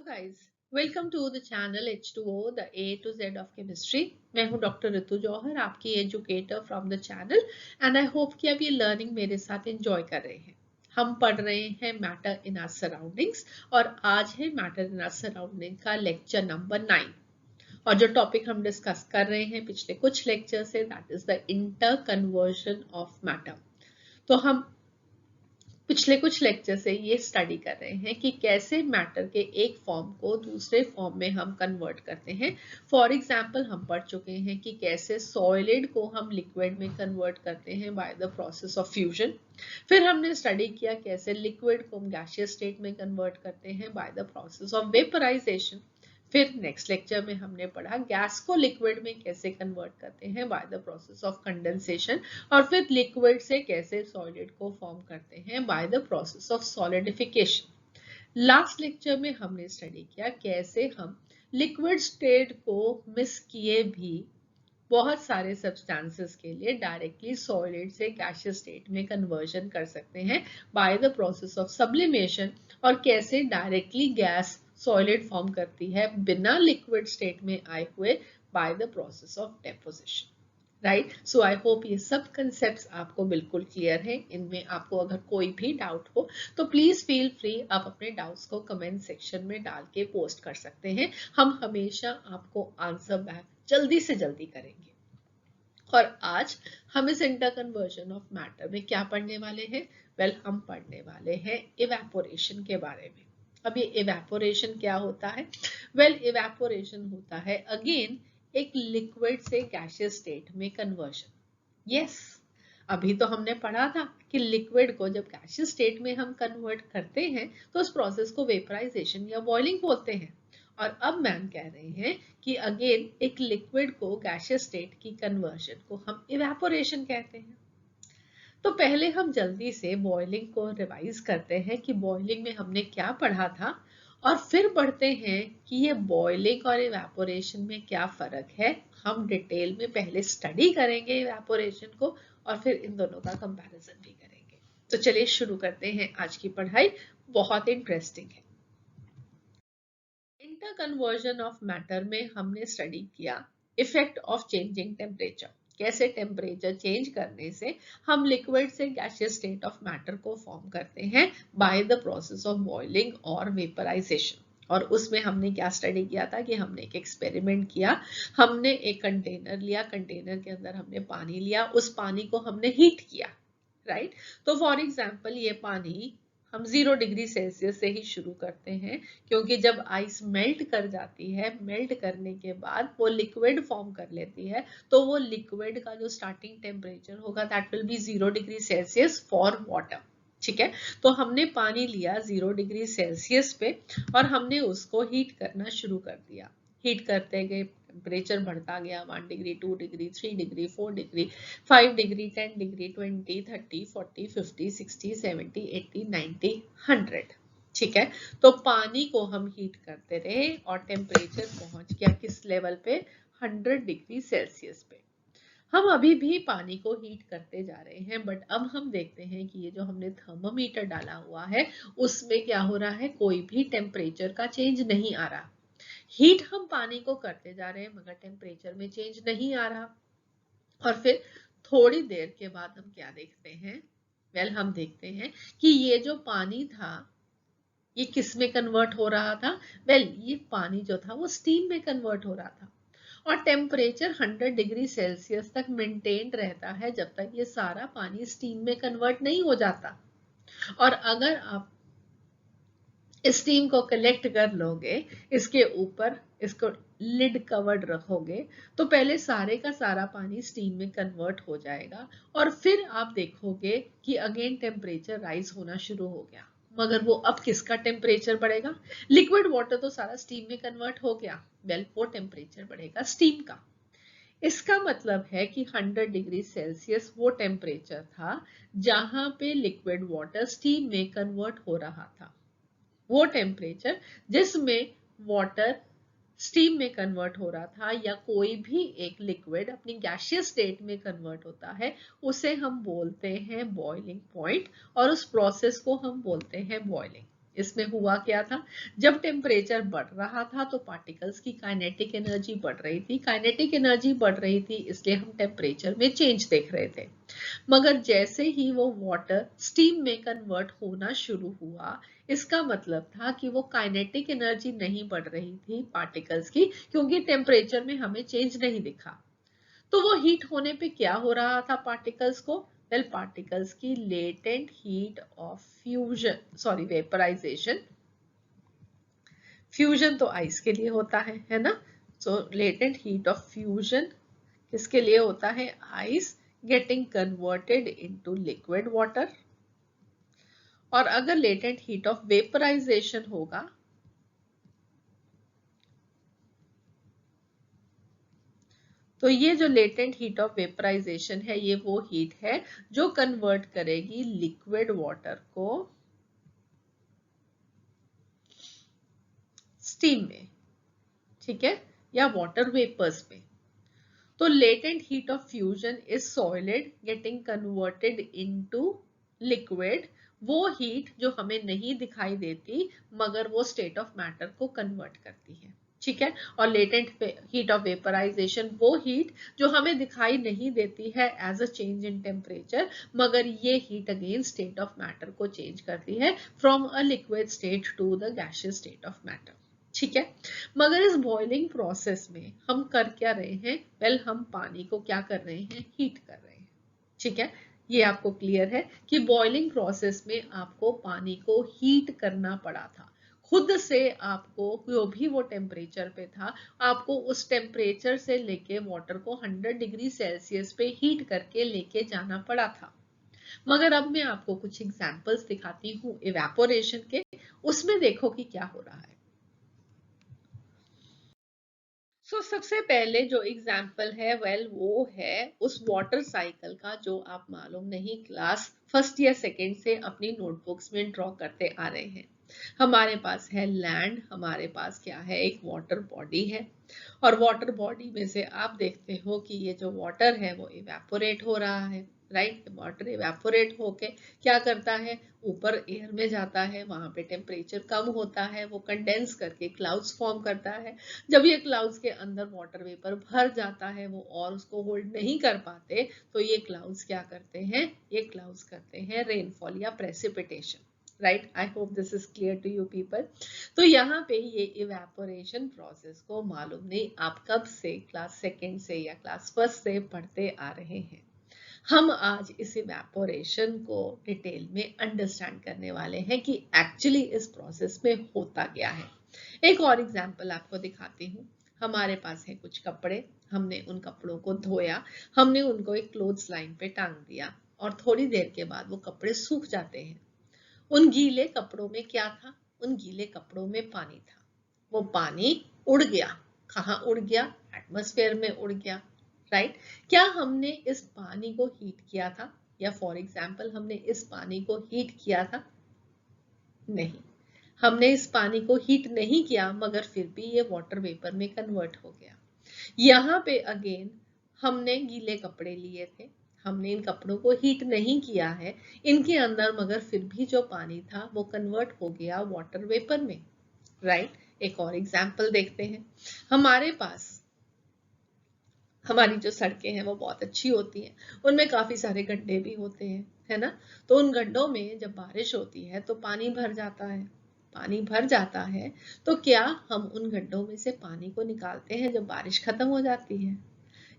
Guys, welcome to the channel H2O the A to Z of chemistry. मैं हूं doctor Ritu Jauhar, आपकी educator from the channel and I hope कि आप ये learning मेरे साथ एंजॉय कर रहे हैं। हम पढ़ रहे हैं मैटर इन आवर सराउंडिंग्स और आज है मैटर इन आवर सराउंडिंग का लेक्चर नंबर 9। और जो टॉपिक हम डिस्कस कर रहे हैं पिछले कुछ लेक्चर से, that is the inter conversion of matter. तो हम पिछले कुछ लेक्चर से ये स्टडी कर रहे हैं कि कैसे मैटर के एक फॉर्म को दूसरे फॉर्म में हम कन्वर्ट करते हैं। फॉर एग्जाम्पल हम पढ़ चुके हैं कि कैसे सॉलिड को हम लिक्विड में कन्वर्ट करते हैं by the process of fusion. फिर हमने स्टडी किया कैसे लिक्विड को हम गैसियस स्टेट में कन्वर्ट करते हैं by the process of vaporization. फिर नेक्स्ट लेक्चर में हमने पढ़ा गैस को लिक्विड में कैसे कन्वर्ट करते हैं by the process of condensation, और फिर लिक्विड से कैसे सॉलिड को फॉर्म करते हैं by the process of solidification. Last lecture में हमने स्टडी किया कैसे हम लिक्विड स्टेट को मिस किए भी बहुत सारे सब्सटेंसेस के लिए डायरेक्टली सॉलिड से गैसियस स्टेट में कन्वर्जन कर सकते हैं by the process of sublimation, और कैसे डायरेक्टली गैस सॉलिड फॉर्म करती है बिना लिक्विड स्टेट में आए हुए bye the process of deposition. Right, so I hope ये सब कंसेप्ट्स आपको बिल्कुल क्लियर है। इनमें आपको अगर कोई भी डाउट हो तो प्लीज फील फ्री, आप अपने डाउट्स को कमेंट सेक्शन में डाल के पोस्ट कर सकते हैं। हम हमेशा आपको आंसर बैक जल्दी से जल्दी करेंगे। और आज हम इस इंटर कन्वर्जन ऑफ मैटर में क्या पढ़ने वाले हैं? हम पढ़ने वाले हैं इवेपोरेशन के बारे में। अब ये इवेपोरेशन क्या होता है? इवेपोरेशन होता है अगेन एक लिक्विड से गैसियस स्टेट में कन्वर्जन। यस, अभी तो हमने पढ़ा था कि लिक्विड को जब गैसियस स्टेट में हम कन्वर्ट करते हैं तो उस प्रोसेस को वेपराइजेशन या बॉइलिंग बोलते हैं। और अब मैम कह रहे हैं कि अगेन एक लिक्विड को गैसियस स्टेट की कन्वर्जन को हम इवेपोरेशन कहते हैं। तो पहले हम जल्दी से बॉइलिंग को रिवाइज करते हैं कि बॉइलिंग में हमने क्या पढ़ा था, और फिर पढ़ते हैं कि ये बॉइलिंग और इवेपोरेशन में क्या फर्क है। हम डिटेल में पहले स्टडी करेंगे इवेपोरेशन को और फिर इन दोनों का कंपैरिजन भी करेंगे। तो चलिए शुरू करते हैं आज की पढ़ाई, बहुत इंटरेस्टिंग है। इंटर कन्वर्जन ऑफ मैटर में हमने स्टडी किया इफेक्ट ऑफ चेंजिंग टेम्परेचर, कैसे टेम्परेचर चेंज करने से हम लिक्विड से गैसियस स्टेट ऑफ मैटर को फॉर्म करते हैं by the process of boiling और वेपराइजेशन। और उसमें हमने क्या स्टडी किया था कि हमने एक एक्सपेरिमेंट किया। हमने एक कंटेनर लिया, कंटेनर के अंदर हमने पानी लिया, उस पानी को हमने हीट किया। राइट, तो फॉर एग्जाम्पल ये पानी हम 0 डिग्री सेल्सियस से ही शुरू करते हैं, क्योंकि जब आइस मेल्ट कर जाती है, मेल्ट करने के बाद वो लिक्विड फॉर्म कर लेती है, तो वो लिक्विड का जो स्टार्टिंग टेम्परेचर होगा that will be 0 degree Celsius for water. ठीक है, तो हमने पानी लिया 0 डिग्री सेल्सियस पे और हमने उसको हीट करना शुरू कर दिया। हीट करते गए, टेम्परेचर बढ़ता गया, 1 degree, 2 degree, 3 degree, 4 degree, 5 degree, 10 degree, 20, 30, 40, 50, 60, 70, 80, 90, 100। ठीक है, तो पानी को हम हीट करते रहे और टेम्परेचर पहुंच गया किस लेवल पे? 100 डिग्री सेल्सियस पे। हम अभी भी पानी को हीट करते जा रहे हैं, बट अब हम देखते हैं कि ये जो हमने थर्मोमीटर डाला हुआ है उसमें क्या हो रहा है, कोई भी टेम्परेचर का चेंज नहीं आ रहा। हीट हम पानी को करते जा रहे हैं मगर टेम्परेचर में चेंज नहीं आ रहा। और फिर थोड़ी देर के बाद हम क्या देखते हैं? हम देखते हैं कि ये जो पानी था ये किस में कन्वर्ट हो रहा था? ये पानी जो था वो स्टीम में कन्वर्ट हो रहा था। और टेम्परेचर 100 डिग्री सेल्सियस तक मेंटेन रहता है जब तक ये सारा पानी स्टीम में कन्वर्ट नहीं हो जाता। और अगर आप स्टीम को कलेक्ट कर लोगे, इसके ऊपर इसको लिड कवर्ड रखोगे, तो पहले सारे का सारा पानी स्टीम में कन्वर्ट हो जाएगा और फिर आप देखोगे कि अगेन टेम्परेचर राइज होना शुरू हो गया। मगर वो अब किसका टेम्परेचर बढ़ेगा? लिक्विड वाटर तो सारा स्टीम में कन्वर्ट हो गया, वो टेम्परेचर बढ़ेगा स्टीम का। इसका मतलब है कि 100 डिग्री सेल्सियस वो टेम्परेचर था जहां पे लिक्विड वाटर स्टीम में कन्वर्ट हो रहा था। वो टेम्परेचर जिसमें वाटर स्टीम में कन्वर्ट हो रहा था या कोई भी एक लिक्विड अपनी गैसियस स्टेट में कन्वर्ट होता है, उसे हम बोलते हैं बॉइलिंग पॉइंट और उस प्रोसेस को हम बोलते हैं बॉइलिंग। इसमें हुआ क्या था, जब टेम्परेचर बढ़ रहा था तो पार्टिकल्स की काइनेटिक एनर्जी बढ़ रही थी। काइनेटिक एनर्जी बढ़ रही थी इसलिए हम टेम्परेचर में चेंज देख रहे थे। मगर जैसे ही वो वाटर स्टीम में कन्वर्ट होना शुरू हुआ, इसका मतलब था कि वो काइनेटिक एनर्जी नहीं बढ़ रही थी पार्टिकल्स की, क्योंकि टेम्परेचर में हमें चेंज नहीं दिखा। तो वो हीट होने पे क्या हो रहा था पार्टिकल्स को? वेल, पार्टिकल्स की latent heat of fusion, sorry vaporization, fusion तो आइस के लिए होता है ना? So latent heat of fusion किसके लिए होता है? Ice getting converted into liquid water. और अगर लेटेंट हीट ऑफ वेपराइजेशन होगा तो ये जो लेटेंट हीट ऑफ वेपराइजेशन है ये वो हीट है जो कन्वर्ट करेगी लिक्विड वाटर को स्टीम में, ठीक है, या वाटर वेपर्स में। तो latent heat of fusion is solid getting converted into liquid, वो हीट जो हमें नहीं दिखाई देती मगर वो स्टेट ऑफ मैटर को कन्वर्ट करती है, ठीक है। और लेटेंट हीट ऑफ वेपराइजेशन वो हीट जो हमें दिखाई नहीं देती है as a change in temperature, मगर ये heat again state of matter को चेंज करती है from a liquid state to the gaseous state of matter, ठीक है। मगर इस बॉइलिंग प्रोसेस में हम कर क्या रहे हैं? वेल, हम पानी को क्या कर रहे हैं? हीट कर रहे हैं, ठीक है। ये आपको क्लियर है कि बॉइलिंग प्रोसेस में आपको पानी को हीट करना पड़ा था। खुद से आपको जो भी वो टेम्परेचर पे था, आपको उस टेम्परेचर से लेके वाटर को 100 डिग्री सेल्सियस पे हीट करके लेके जाना पड़ा था। मगर अब मैं आपको कुछ एग्जांपल्स दिखाती हूँ इवेपोरेशन के, उसमें देखो कि क्या हो रहा है। सबसे पहले जो एग्जाम्पल है वो है उस वाटर साइकिल का जो आप मालूम नहीं क्लास फर्स्ट या सेकेंड से अपनी नोटबुक्स में ड्रॉ करते आ रहे हैं। हमारे पास है लैंड, हमारे पास क्या है? एक वाटर बॉडी है, और वाटर बॉडी में से आप देखते हो कि ये जो वाटर है वो इवेपोरेट हो रहा है, राइट। वाटर इवेपोरेट होके क्या करता है? ऊपर एयर में जाता है, वहां पे टेम्परेचर कम होता है, वो कंडेंस करके क्लाउड्स फॉर्म करता है। जब ये क्लाउड्स के अंदर वाटर वेपर भर जाता है वो और उसको होल्ड नहीं कर पाते, तो ये क्लाउड्स क्या करते हैं? ये क्लाउड्स करते हैं रेनफॉल या precipitation, right. I hope this is clear to you people. तो यहाँ पे ये इवेपोरेशन प्रोसेस को मालूम नहीं आप कब से क्लास सेकेंड से या क्लास फर्स्ट से पढ़ते आ रहे हैं। हम आज इस इवेपोरेशन को डिटेल में अंडरस्टैंड करने वाले हैं कि एक्चुअली इस प्रोसेस में होता क्या है। एक और एग्जांपल आपको दिखाती हूँ। हमारे पास है कुछ कपड़े, हमने उन कपड़ों को धोया, हमने उनको एक क्लोथ्स लाइन पे टांग दिया, और थोड़ी देर के बाद वो कपड़े सूख जाते हैं। उन गीले कपड़ों में क्या था? उन गीले कपड़ों में पानी था। वो पानी उड़ गया। कहाँ उड़ गया? एटमॉस्फेयर में उड़ गया, राइट। क्या हमने इस पानी को हीट किया था? या फॉर एग्जाम्पल हमने इस पानी को हीट किया था? नहीं, हमने इस पानी को हीट नहीं किया, मगर फिर भी ये वाटर वेपर में कन्वर्ट हो गया। यहाँ पे अगेन हमने गीले कपड़े लिए थे, हमने इन कपड़ों को हीट नहीं किया है इनके अंदर, मगर फिर भी जो पानी था वो कन्वर्ट हो गया वाटर वेपर में, राइट। एक और एग्जाम्पल देखते हैं। हमारे पास हमारी जो सड़कें हैं वो बहुत अच्छी होती हैं, उनमें काफी सारे गड्ढे भी होते हैं, है ना। तो उन गड्ढों में जब बारिश होती है तो पानी भर जाता है। पानी भर जाता है तो क्या हम उन गड्ढों में से पानी को निकालते हैं जब बारिश खत्म हो जाती है?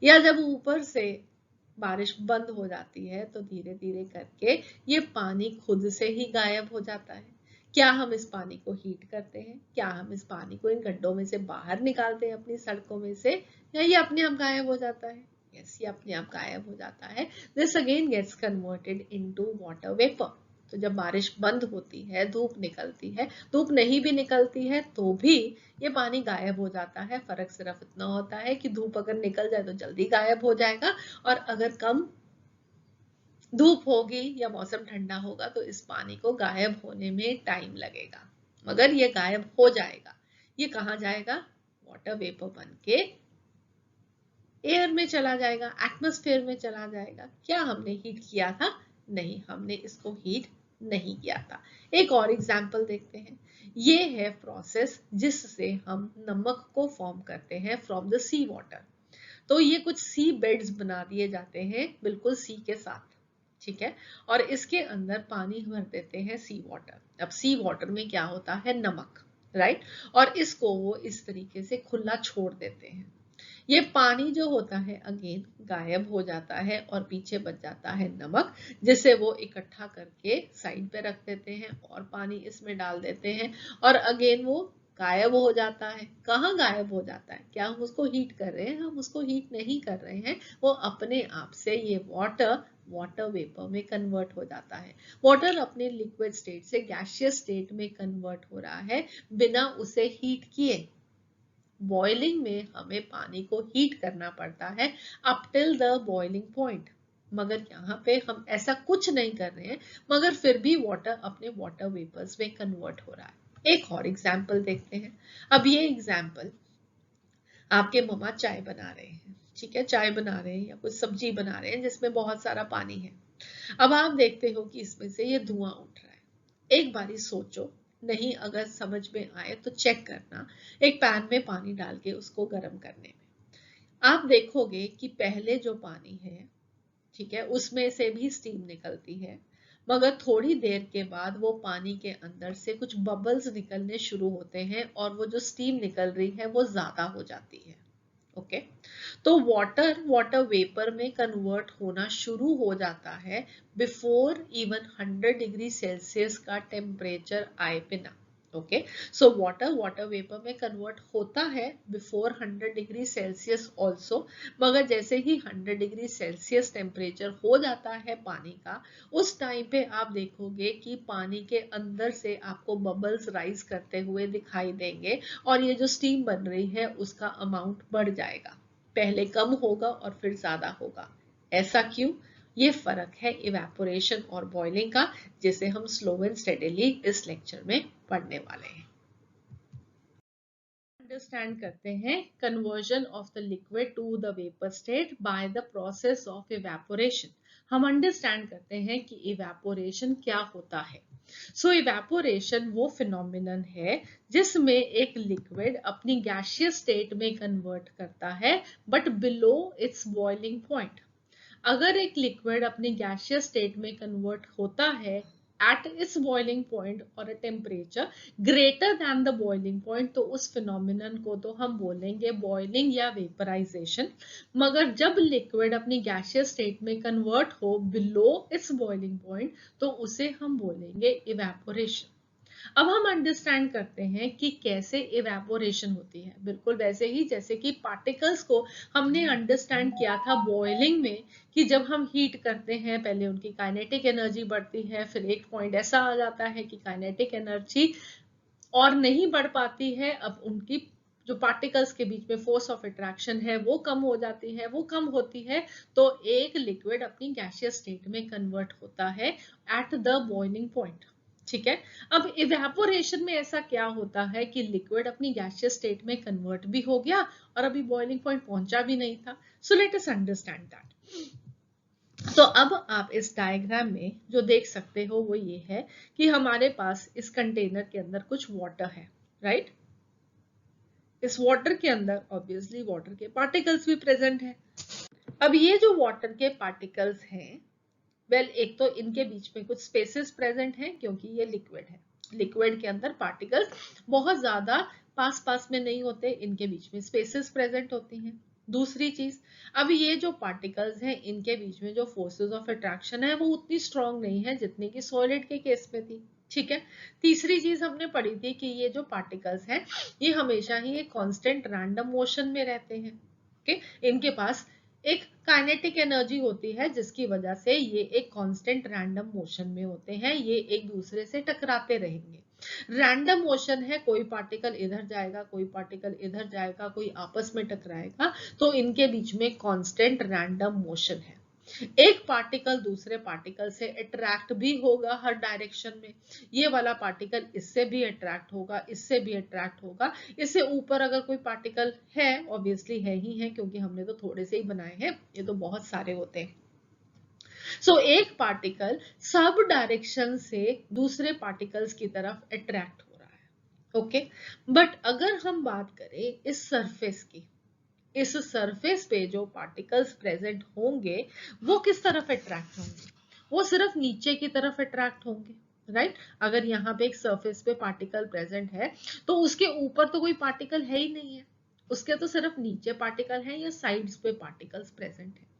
या जब ऊपर से बारिश बंद हो जाती है तो धीरे धीरे करके ये पानी खुद से ही गायब हो जाता है? क्या हम इस पानी को हीट करते हैं? क्या हम इस पानी को इन गड्ढों में से बाहर निकालते हैं अपनी सड़कों में से, या ये अपने आप गायब हो जाता है? यस, ये अपने आप गायब हो जाता है। This again gets converted into water vapour. तो जब बारिश बंद होती है, धूप निकलती है, धूप नहीं भी निकलती है तो भी ये पानी गायब हो जाता है। फर्क सिर्फ इतना होता है कि धूप अगर निकल जाए तो जल्दी गायब हो जाएगा, और अगर कम धूप होगी या मौसम ठंडा होगा तो इस पानी को गायब होने में टाइम लगेगा, मगर ये गायब हो जाएगा। ये कहाँ जाएगा? वाटर वेपर बन के एयर में चला जाएगा, एटमॉस्फेयर में चला जाएगा। क्या हमने हीट किया था? नहीं, हमने इसको हीट नहीं किया था। एक और एग्जाम्पल देखते हैं। ये है प्रोसेस जिससे हम नमक को फॉर्म करते हैं फ्रॉम द सी वाटर। तो ये कुछ सी बेड्स बना दिए जाते हैं बिल्कुल सी के साथ, ठीक है, और इसके अंदर पानी भर देते हैं सी वाटर। अब सी वाटर में क्या होता है, नमक, राइट, और इसको वो इस तरीके से खुला छोड़ देते हैं। ये पानी जो होता है अगेन गायब हो जाता है और पीछे बच जाता है नमक, जिसे वो इकट्ठा करके साइड पे रख देते हैं और पानी इसमें डाल देते हैं और अगेन वो गायब हो जाता है। कहाँ गायब हो जाता है, क्या हम उसको हीट कर रहे हैं, हम उसको हीट नहीं कर रहे हैं, वो अपने आप से ये वाटर वेपर में कन्वर्ट हो जाता है। वाटर अपने लिक्विड स्टेट से गैसियस स्टेट में कन्वर्ट हो रहा है बिना उसे हीट किए। बॉइलिंग में हमें पानी को हीट करना पड़ता है up till the boiling point, मगर यहाँ पे हम ऐसा कुछ नहीं कर रहे हैं, मगर फिर भी वाटर अपने वाटर वेपर्स में कन्वर्ट हो रहा है। एक और एग्जाम्पल देखते हैं। अब ये एग्जाम्पल, आपके मम्मा चाय बना रहे हैं, ठीक है, चाय बना रहे हैं या कुछ सब्जी बना रहे हैं जिसमें बहुत सारा पानी है। अब आप देखते हो कि इसमें से ये धुआं उठ रहा है। एक बारी सोचो, नहीं अगर समझ में आए तो चेक करना, एक पैन में पानी डाल के उसको गर्म करने में आप देखोगे कि पहले जो पानी है, ठीक है, उसमें से भी स्टीम निकलती है, मगर थोड़ी देर के बाद वो पानी के अंदर से कुछ बबल्स निकलने शुरू होते हैं और वो जो स्टीम निकल रही है वो ज्यादा हो जाती है। ओके, तो वाटर वेपर में कन्वर्ट होना शुरू हो जाता है बिफोर इवन 100 डिग्री सेल्सियस का टेम्परेचर आए बिना। ओके, सो वाटर वेपर में कन्वर्ट होता है बिफोर 100 डिग्री सेल्सियस ऑल्सो, मगर जैसे ही 100 डिग्री सेल्सियस टेम्परेचर हो जाता है पानी का, उस टाइम पे आप देखोगे कि पानी के अंदर से आपको बबल्स राइज करते हुए दिखाई देंगे और ये जो स्टीम बन रही है उसका अमाउंट बढ़ जाएगा, पहले कम होगा और फिर ज्यादा होगा। ऐसा क्यों? ये फर्क है इवेपोरेशन और बॉइलिंग का, जिसे हम स्लो एंड स्टेडीली इस लेक्चर में पढ़ने वाले हैं। अंडरस्टैंड करते हैं conversion of the liquid to the vapour state by the process of evaporation. हम अंडरस्टैंड करते हैं कि इवेपोरेशन क्या होता है। सो इवेपोरेशन वो फिनोमिनन है जिसमें एक लिक्विड अपनी गैसियस स्टेट में कन्वर्ट करता है but below it's boiling point. अगर एक लिक्विड अपनी गैसियस स्टेट में कन्वर्ट होता है एट इट्स बॉइलिंग पॉइंट और अ temperature greater than the boiling point, तो उस फिनोमिनन को तो हम बोलेंगे बॉइलिंग या वेपराइजेशन। मगर जब लिक्विड अपनी गैसियस स्टेट में कन्वर्ट हो बिलो इट्स बॉइलिंग पॉइंट, तो उसे हम बोलेंगे इवेपोरेशन। अब हम अंडरस्टैंड करते हैं कि कैसे इवेपोरेशन होती है, बिल्कुल वैसे ही जैसे कि पार्टिकल्स को हमने अंडरस्टैंड किया था बॉइलिंग में, कि जब हम हीट करते हैं पहले उनकी काइनेटिक एनर्जी बढ़ती है, फिर एक पॉइंट ऐसा आ जाता है कि काइनेटिक एनर्जी और नहीं बढ़ पाती है, अब उनकी जो पार्टिकल्स के बीच में फोर्स ऑफ अट्रैक्शन है वो कम हो जाती है, वो कम होती है, तो एक लिक्विड अपनी गैसियस स्टेट में कन्वर्ट होता है एट द बॉइलिंग पॉइंट। ठीक है, अब इवेपोरेशन में ऐसा क्या होता है कि लिक्विड अपनी गैसियस स्टेट में कन्वर्ट भी हो गया और अभी बॉइलिंग पॉइंट पहुंचा भी नहीं था। सो लेट अस अंडरस्टैंड दैट। तो अब आप इस डायग्राम में जो देख सकते हो वो ये है कि हमारे पास इस कंटेनर के अंदर कुछ वाटर है, राइट। इस वाटर के अंदर ऑब्वियसली वाटर के पार्टिकल्स भी प्रेजेंट है। अब ये जो वाटर के पार्टिकल्स हैं, वेल एक तो इनके बीच में कुछ स्पेसेस प्रेजेंट हैं क्योंकि ये लिक्विड है। लिक्विड के अंदर पार्टिकल्स बहुत ज्यादा पास पास में नहीं होते, इनके बीच में स्पेसेस प्रेजेंट होती हैं। दूसरी चीज, अब ये जो पार्टिकल्स हैं इनके बीच में जो फोर्सेस ऑफ अट्रैक्शन है वो उतनी स्ट्रांग नहीं है जितनी कि सॉलिड के केस में थी। ठीक है, तीसरी चीज हमने पढ़ी थी कि ये जो पार्टिकल्स हैं ये हमेशा ही एक कांस्टेंट रैंडम मोशन में रहते हैं। ओके, इनके पास एक काइनेटिक एनर्जी होती है जिसकी वजह से ये एक कांस्टेंट रैंडम मोशन में होते हैं, ये एक दूसरे से टकराते रहेंगे। रैंडम मोशन है, कोई पार्टिकल इधर जाएगा, कोई पार्टिकल इधर जाएगा, कोई आपस में टकराएगा, तो इनके बीच में कांस्टेंट रैंडम मोशन है। एक पार्टिकल दूसरे पार्टिकल से अट्रैक्ट भी होगा हर डायरेक्शन में, ये वाला पार्टिकल इससे भी अट्रैक्ट होगा, इससे भी अट्रैक्ट होगा, इससे ऊपर अगर कोई पार्टिकल है, ऑब्वियसली है ही है क्योंकि हमने तो थोड़े से ही बनाए हैं, ये तो बहुत सारे होते हैं। सो एक पार्टिकल सब डायरेक्शन से दूसरे पार्टिकल्स की तरफ अट्रैक्ट हो रहा है, ओके। बट अगर हम बात करें इस सरफेस की, इस सरफेस पे जो पार्टिकल्स प्रेजेंट होंगे वो किस तरफ अट्रैक्ट होंगे? वो सिर्फ नीचे की तरफ अट्रैक्ट होंगे, राइट? अगर यहाँ पे एक सरफेस पे पार्टिकल प्रेजेंट है तो उसके ऊपर तो कोई पार्टिकल है ही नहीं है, उसके तो सिर्फ नीचे पार्टिकल है या साइड्स पे पार्टिकल्स प्रेजेंट है।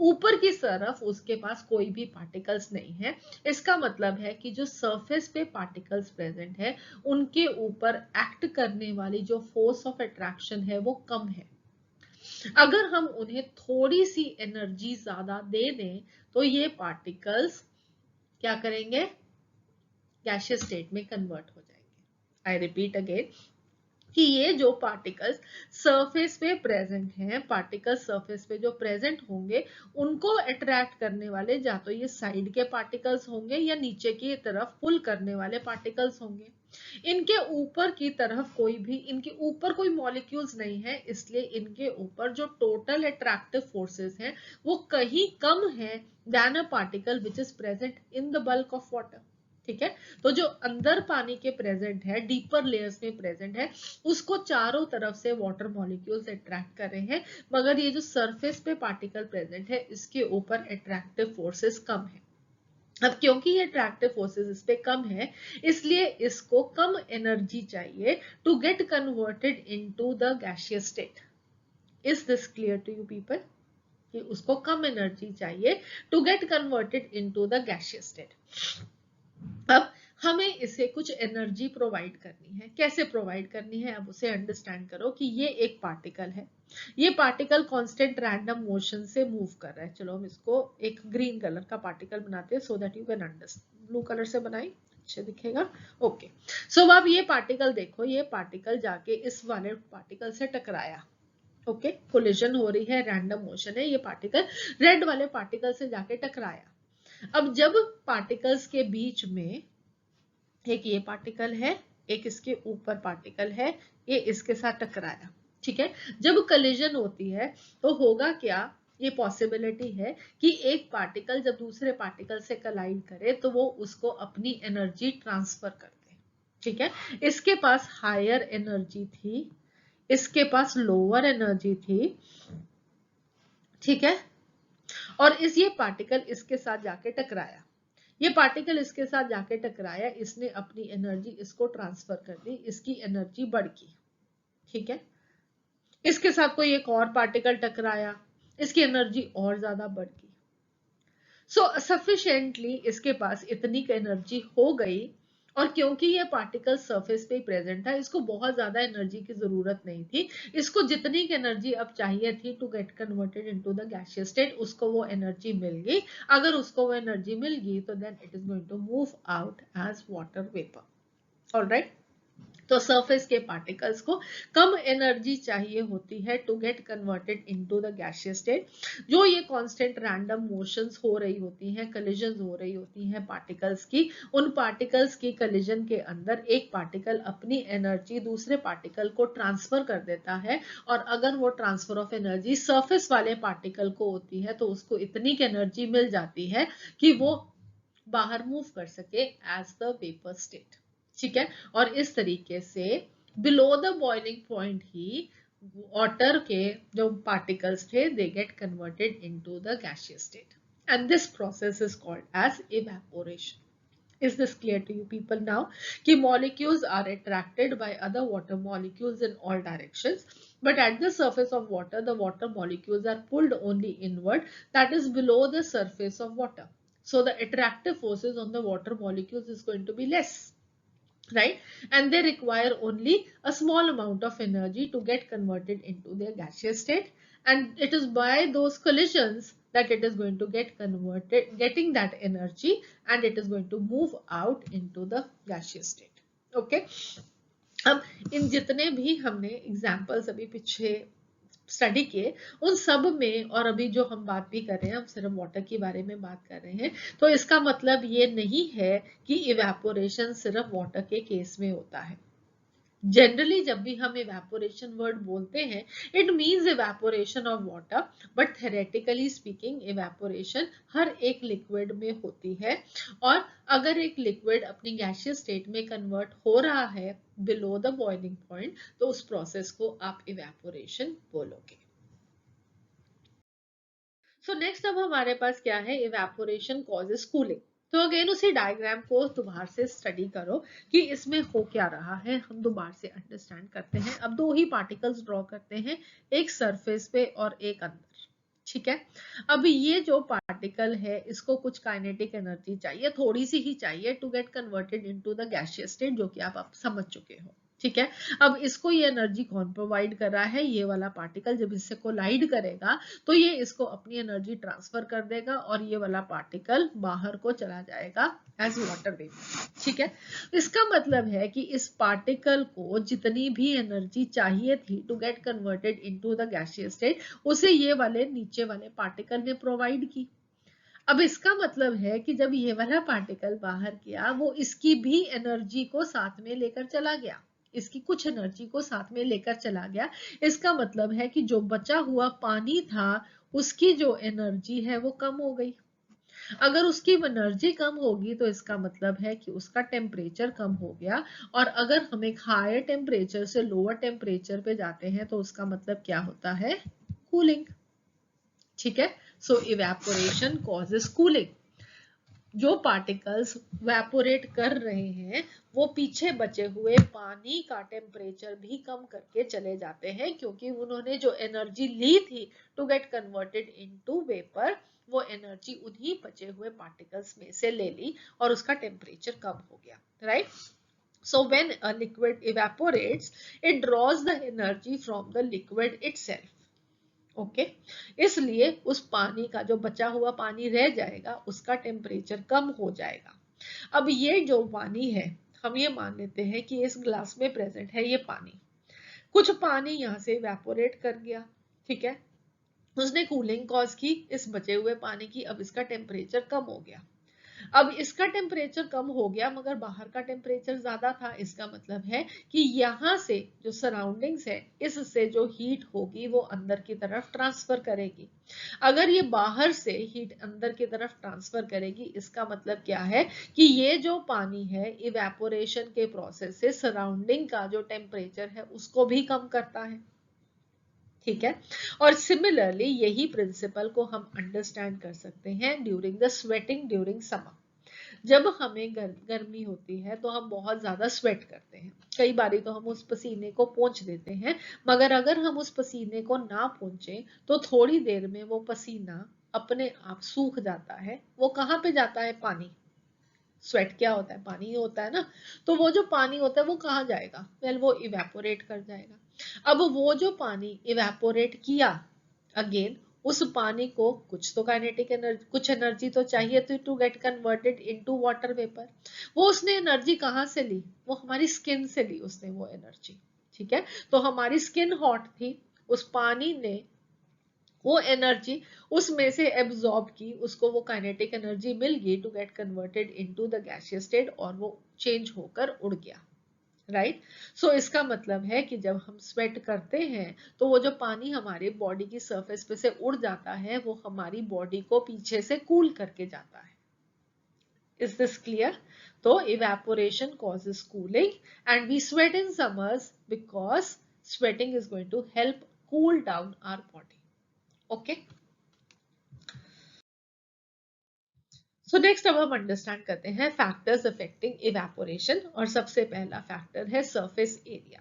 ऊपर की तरफ उसके पास कोई भी पार्टिकल्स नहीं है। इसका मतलब है कि जो सरफेस पे पार्टिकल्स प्रेजेंट है उनके ऊपर एक्ट करने वाली जो फोर्स ऑफ अट्रैक्शन है वो कम है। अगर हम उन्हें थोड़ी सी एनर्जी ज्यादा दे दें तो ये पार्टिकल्स क्या करेंगे? गैसियस स्टेट में कन्वर्ट हो जाएंगे। आई रिपीट अगेन कि ये जो पार्टिकल्स सरफेस पे प्रेजेंट हैं, पार्टिकल्स सरफेस पे जो प्रेजेंट होंगे उनको अट्रैक्ट करने वाले या तो ये साइड के पार्टिकल्स होंगे या नीचे की तरफ पुल करने वाले पार्टिकल्स होंगे। इनके ऊपर की तरफ इनके ऊपर कोई मॉलिक्यूल्स नहीं है, इसलिए इनके ऊपर जो टोटल अट्रैक्टिव फोर्सेस हैं वो कहीं कम है than a particle which is present in the bulk of water. ठीक है, तो जो अंदर पानी के प्रेजेंट है, डीपर लेयर्स में प्रेजेंट है, उसको चारों तरफ से वाटर मॉलिक्यूल्स अट्रैक्ट कर रहे हैं, मगर ये जो सरफेस पे पार्टिकल प्रेजेंट है इसके ऊपर अट्रैक्टिव फोर्सेस कम है। अब क्योंकि ये अट्रैक्टिव फोर्सेस इस पे कम है इसलिए इसको कम एनर्जी चाहिए to get converted into the gaseous state. Is this clear to you people? कि उसको कम एनर्जी चाहिए to get converted into the gaseous state. अब हमें इसे कुछ एनर्जी प्रोवाइड करनी है। कैसे प्रोवाइड करनी है अब उसे अंडरस्टैंड करो कि ये एक पार्टिकल है, ये पार्टिकल कांस्टेंट रैंडम मोशन से मूव कर रहा है। चलो हम इसको एक ग्रीन कलर का पार्टिकल बनाते हैं so that you can understand. Blue colour से बनाई, अच्छे दिखेगा, ओके। सो अब ये पार्टिकल देखो, ये पार्टिकल जाके इस वाले पार्टिकल से टकराया, ओके, कोलिजन हो रही है, रैंडम मोशन है, ये पार्टिकल रेड वाले पार्टिकल से जाके टकराया। अब जब पार्टिकल्स के बीच में एक ये पार्टिकल है, एक इसके ऊपर पार्टिकल है, ये इसके साथ टकराया, ठीक है। जब कलिजन होती है तो होगा क्या? ये पॉसिबिलिटी है कि एक पार्टिकल जब दूसरे पार्टिकल से कलाइड करे तो वो उसको अपनी एनर्जी ट्रांसफर कर दे, ठीक है। इसके पास हायर एनर्जी थी, इसके पास लोअर एनर्जी थी, ठीक है। और ये पार्टिकल इसके साथ जाके टकराया, ये पार्टिकल इसके साथ जाके टकराया, इसने अपनी एनर्जी इसको ट्रांसफर कर दी, इसकी एनर्जी बढ़ गई, ठीक है। इसके साथ कोई एक और पार्टिकल टकराया, इसकी एनर्जी और ज्यादा बढ़ गई। सो सफिशिएंटली इसके पास इतनी एनर्जी हो गई, और क्योंकि ये पार्टिकल सरफेस पे ही प्रेजेंट था इसको बहुत ज्यादा एनर्जी की जरूरत नहीं थी। इसको जितनी एनर्जी अब चाहिए थी to get converted into the gaseous state उसको वो एनर्जी मिल गई। अगर उसको वो एनर्जी मिल गई तो then it is going to move out as water vapour. Alright, तो सरफेस के पार्टिकल्स को कम एनर्जी चाहिए होती है to get converted into the gaseous state. जो ये कांस्टेंट रैंडम मोशंस हो रही होती हैं, कलिजन्स हो रही होती हैं पार्टिकल्स की, उन पार्टिकल्स की कलिजन के अंदर एक पार्टिकल अपनी एनर्जी दूसरे पार्टिकल को ट्रांसफर कर देता है, और अगर वो ट्रांसफर ऑफ एनर्जी सरफेस वाले पार्टिकल को होती है तो उसको इतनी एनर्जी मिल जाती है कि वो बाहर मूव कर सके एज द वेपर स्टेट, ठीक है। और इस तरीके से बिलो द बॉइलिंग पॉइंट ही वाटर के जो पार्टिकल्स थे they get converted into the gaseous state, and this process is called as evaporation. Is this clear to you people now? कि molecules are attracted by other water molecules in all directions, but at the surface of water, the water molecules are pulled only inward, that is below the surface of water. So the attractive forces on the water molecules is going to be less, right? And they require only a small amount of energy to get converted into their gaseous state, and it is by those collisions that it is going to get converted, getting that energy, and it is going to move out into the gaseous state, okay? अब इन जितने भी हमने examples अभी पीछे study किए उन सब में, और अभी जो हम बात भी कर रहे हैं हम सिर्फ वाटर के बारे में बात कर रहे हैं, तो इसका मतलब ये नहीं है कि इवेपोरेशन सिर्फ वाटर के केस में होता है। जनरली जब भी हम इवेपोरेशन वर्ड बोलते हैं, it means evaporation of water, but theoretically speaking evaporation हर एक लिक्विड में होती है। और अगर एक लिक्विड अपनी गैसियस स्टेट में कन्वर्ट हो रहा है बिलो द बॉइलिंग पॉइंट, तो उस प्रोसेस को आप इवेपोरेशन बोलोगे। सो नेक्स्ट अब हमारे पास क्या है, इवेपोरेशन कॉजेस कूलिंग। तो अगेन उसी डायग्राम को दोबारा से स्टडी करो कि इसमें हो क्या रहा है, हम दोबारा से अंडरस्टैंड करते हैं। अब दो ही पार्टिकल्स ड्रॉ करते हैं, एक सरफेस पे और एक अंदर, ठीक है। अब ये जो पार्टिकल है इसको कुछ काइनेटिक एनर्जी चाहिए, थोड़ी सी ही चाहिए, to get converted into the gaseous state, जो कि आप समझ चुके हो, ठीक है। अब इसको ये एनर्जी कौन प्रोवाइड कर रहा है, ये वाला पार्टिकल जब इससे कोलाइड करेगा तो ये इसको अपनी एनर्जी ट्रांसफर कर देगा और ये वाला पार्टिकल बाहर को चला जाएगा एज वाटर वेपर, ठीक है। इसका मतलब है कि इस पार्टिकल को जितनी भी एनर्जी चाहिए थी to get converted into the gaseous state, उसे ये वाले नीचे वाले पार्टिकल ने प्रोवाइड की। अब इसका मतलब है कि जब ये वाला पार्टिकल बाहर गया, वो इसकी भी एनर्जी को साथ में लेकर चला गया, इसकी कुछ एनर्जी को साथ में लेकर चला गया। इसका मतलब है कि जो बचा हुआ पानी था उसकी जो एनर्जी है वो कम हो गई। अगर उसकी एनर्जी कम होगी तो इसका मतलब है कि उसका टेम्परेचर कम हो गया, और अगर हम एक हायर टेम्परेचर से लोअर टेम्परेचर पे जाते हैं तो उसका मतलब क्या होता है, कूलिंग, ठीक है। So evaporation causes cooling. जो पार्टिकल्स वेपोरेट कर रहे हैं वो पीछे बचे हुए पानी का टेम्परेचर भी कम करके चले जाते हैं, क्योंकि उन्होंने जो एनर्जी ली थी to get converted into vapour, वो एनर्जी उन्हीं बचे हुए पार्टिकल्स में से ले ली और उसका टेम्परेचर कम हो गया, right. So when a liquid evaporates, it draws the energy from the liquid itself. Okay, इसलिए उस पानी का जो बचा हुआ पानी रह जाएगा उसका टेम्परेचर कम हो जाएगा। अब ये जो पानी है, हम ये मान लेते हैं कि इस ग्लास में प्रेजेंट है ये पानी, कुछ पानी यहाँ से इवेपोरेट कर गया, ठीक है, उसने कूलिंग कॉज की इस बचे हुए पानी की, अब इसका टेम्परेचर कम हो गया। अब इसका टेम्परेचर कम हो गया मगर बाहर का टेम्परेचर ज्यादा था, इसका मतलब है कि यहाँ से जो सराउंडिंग्स है इससे जो हीट होगी वो अंदर की तरफ ट्रांसफर करेगी। अगर ये बाहर से हीट अंदर की तरफ ट्रांसफर करेगी, इसका मतलब क्या है कि ये जो पानी है इवेपोरेशन के प्रोसेस से सराउंडिंग का जो टेम्परेचर है उसको भी कम करता है, ठीक है। और सिमिलरली यही प्रिंसिपल को हम अंडरस्टैंड कर सकते हैं during the sweating during summer. जब हमें गर्मी होती है तो हम बहुत ज्यादा स्वेट करते हैं, कई बारी तो हम उस पसीने को पोंछ देते हैं, मगर अगर हम उस पसीने को ना पोंछे तो थोड़ी देर में वो पसीना अपने आप सूख जाता है। वो कहाँ पे जाता है, पानी, स्वेट क्या होता है, पानी ही होता है ना। तो वो जो पानी होता है वो कहाँ जाएगा, वेल वो इवेपोरेट कर जाएगा। अब वो जो पानी इवेपोरेट किया, अगेन उस पानी को कुछ तो काइनेटिक एनर्जी, कुछ एनर्जी तो चाहिए थी to get converted into water vapour. वो उसने एनर्जी कहाँ से ली, वो हमारी स्किन से ली उसने वो एनर्जी, ठीक है। तो हमारी स्किन हॉट थी, उस पानी ने वो एनर्जी उसमें से एब्जॉर्ब की, उसको वो काइनेटिक एनर्जी मिल गई to get converted into the gaseous state, और वो चेंज होकर उड़ गया, राइट। सो इसका मतलब है कि जब हम स्वेट करते हैं तो वो जो पानी हमारे बॉडी की सरफेस पे से उड़ जाता है वो हमारी बॉडी को पीछे से कूल करके जाता है। Is this clear? तो evaporation causes cooling and we sweat in summers because sweating is going to help cool down our body. Okay. So next अब हम अंडरस्टैंड करते हैं फैक्टर्स अफेक्टिंग इवेपोरेशन, और सबसे पहला फैक्टर है सरफेस एरिया।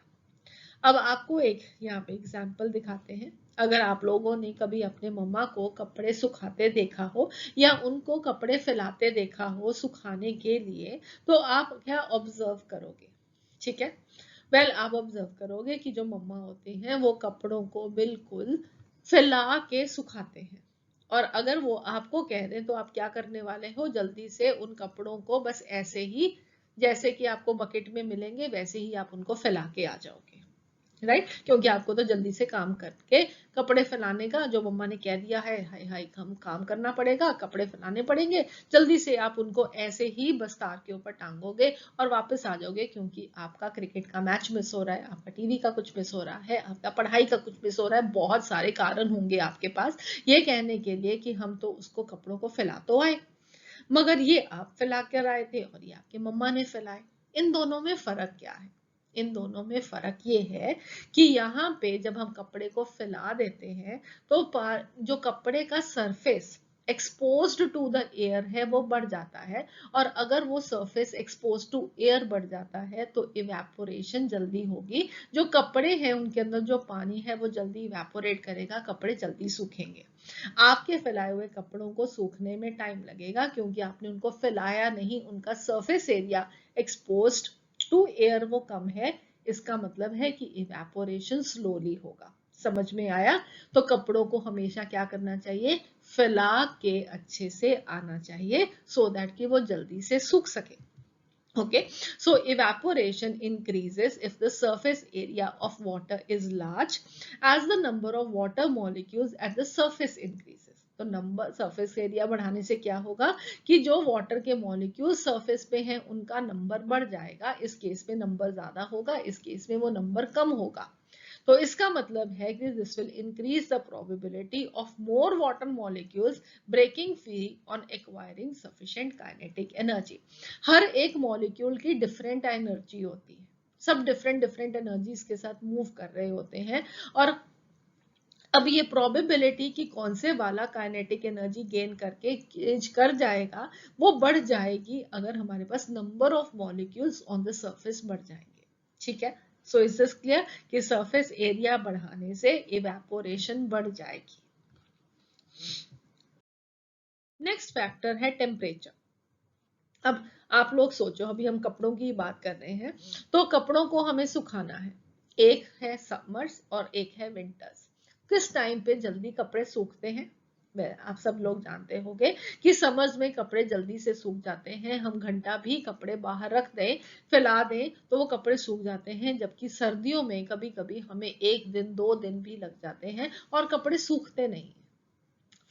अब आपको एक यहाँ पे एग्जांपल दिखाते हैं। अगर आप लोगों ने कभी अपने मम्मा को कपड़े सुखाते देखा हो या उनको कपड़े फैलाते देखा हो सुखाने के लिए, तो आप क्या ऑब्जर्व करोगे, ठीक है। वेल आप ऑब्जर्व करोगे कि जो मम्मा होते हैं वो कपड़ों को बिल्कुल फैला के सुखाते हैं, और अगर वो आपको कह दें तो आप क्या करने वाले हो, जल्दी से उन कपड़ों को बस ऐसे ही जैसे कि आपको बकेट में मिलेंगे वैसे ही आप उनको फैला के आ जाओगे, राइट क्योंकि आपको तो जल्दी से काम करके कपड़े फैलाने का जो मम्मा ने कह दिया है, हाय हाय हम काम करना पड़ेगा, कपड़े फैलाने पड़ेंगे, जल्दी से आप उनको ऐसे ही बस तार के ऊपर टांगोगे और वापस आ जाओगे, क्योंकि आपका क्रिकेट का मैच मिस हो रहा है, आपका टीवी का कुछ मिस हो रहा है, आपका पढ़ाई का कुछ मिस हो रहा है, बहुत सारे कारण होंगे आपके पास ये कहने के लिए कि हम तो उसको कपड़ों को फैला तो आए, मगर ये आप फैला कर आए थे और ये आपके मम्मा ने फैलाए। इन दोनों में फर्क क्या है? इन दोनों में फर्क ये है कि यहाँ पे जब हम कपड़े को फैला देते हैं तो जो कपड़े का surface exposed to the air है वो बढ़ जाता है, और अगर वो सरफेस एक्सपोज टू एयर बढ़ जाता है तो इवेपोरेशन जल्दी होगी, जो कपड़े हैं उनके अंदर जो पानी है वो जल्दी इवेपोरेट करेगा, कपड़े जल्दी सूखेंगे। आपके फैलाए हुए कपड़ों को सूखने में टाइम लगेगा क्योंकि आपने उनको फैलाया नहीं, उनका surface area exposed to air वो कम है, इसका मतलब है कि इवेपोरेशन स्लोली होगा। समझ में आया? तो कपड़ों को हमेशा क्या करना चाहिए? फैला के अच्छे से आना चाहिए सो दैट कि वो जल्दी से सूख सके। Okay, so evaporation increases if the surface area of water is large as the number of water molecules at the surface increases. तो नंबर सरफेस एरिया बढ़ाने से क्या होगा कि जो वाटर के मॉलिक्यूल सरफेस पे हैं उनका नंबर बढ़ जाएगा, इस केस में नंबर ज्यादा होगा, इस केस में वो नंबर कम होगा। तो इसका मतलब है कि this will increase the probability of more water molecules breaking free on acquiring sufficient kinetic energy. हर एक मॉलिक्यूल की डिफरेंट एनर्जी होती है, सब डिफरेंट डिफरेंट एनर्जीज के साथ मूव कर रहे होते हैं, और अब ये प्रोबेबिलिटी कि कौन से वाला काइनेटिक एनर्जी गेन करके गेज कर जाएगा वो बढ़ जाएगी अगर हमारे पास number of molecules on the surface बढ़ जाएंगे। ठीक है, सो इज दिस क्लियर कि सरफेस एरिया बढ़ाने से इवेपोरेशन बढ़ जाएगी। नेक्स्ट फैक्टर है टेम्परेचर। अब आप लोग सोचो, अभी हम कपड़ों की बात कर रहे हैं, तो कपड़ों को हमें सुखाना है, एक है समर्स और एक है विंटर्स। किस टाइम पे जल्दी कपड़े सूखते हैं? आप सब लोग जानते होंगे कि समर्स में कपड़े जल्दी से सूख जाते हैं, हम घंटा भी कपड़े बाहर रख दें, फैला दें तो वो कपड़े सूख जाते हैं, जबकि सर्दियों में कभी कभी हमें 1 दिन 2 दिन भी लग जाते हैं और कपड़े सूखते नहीं।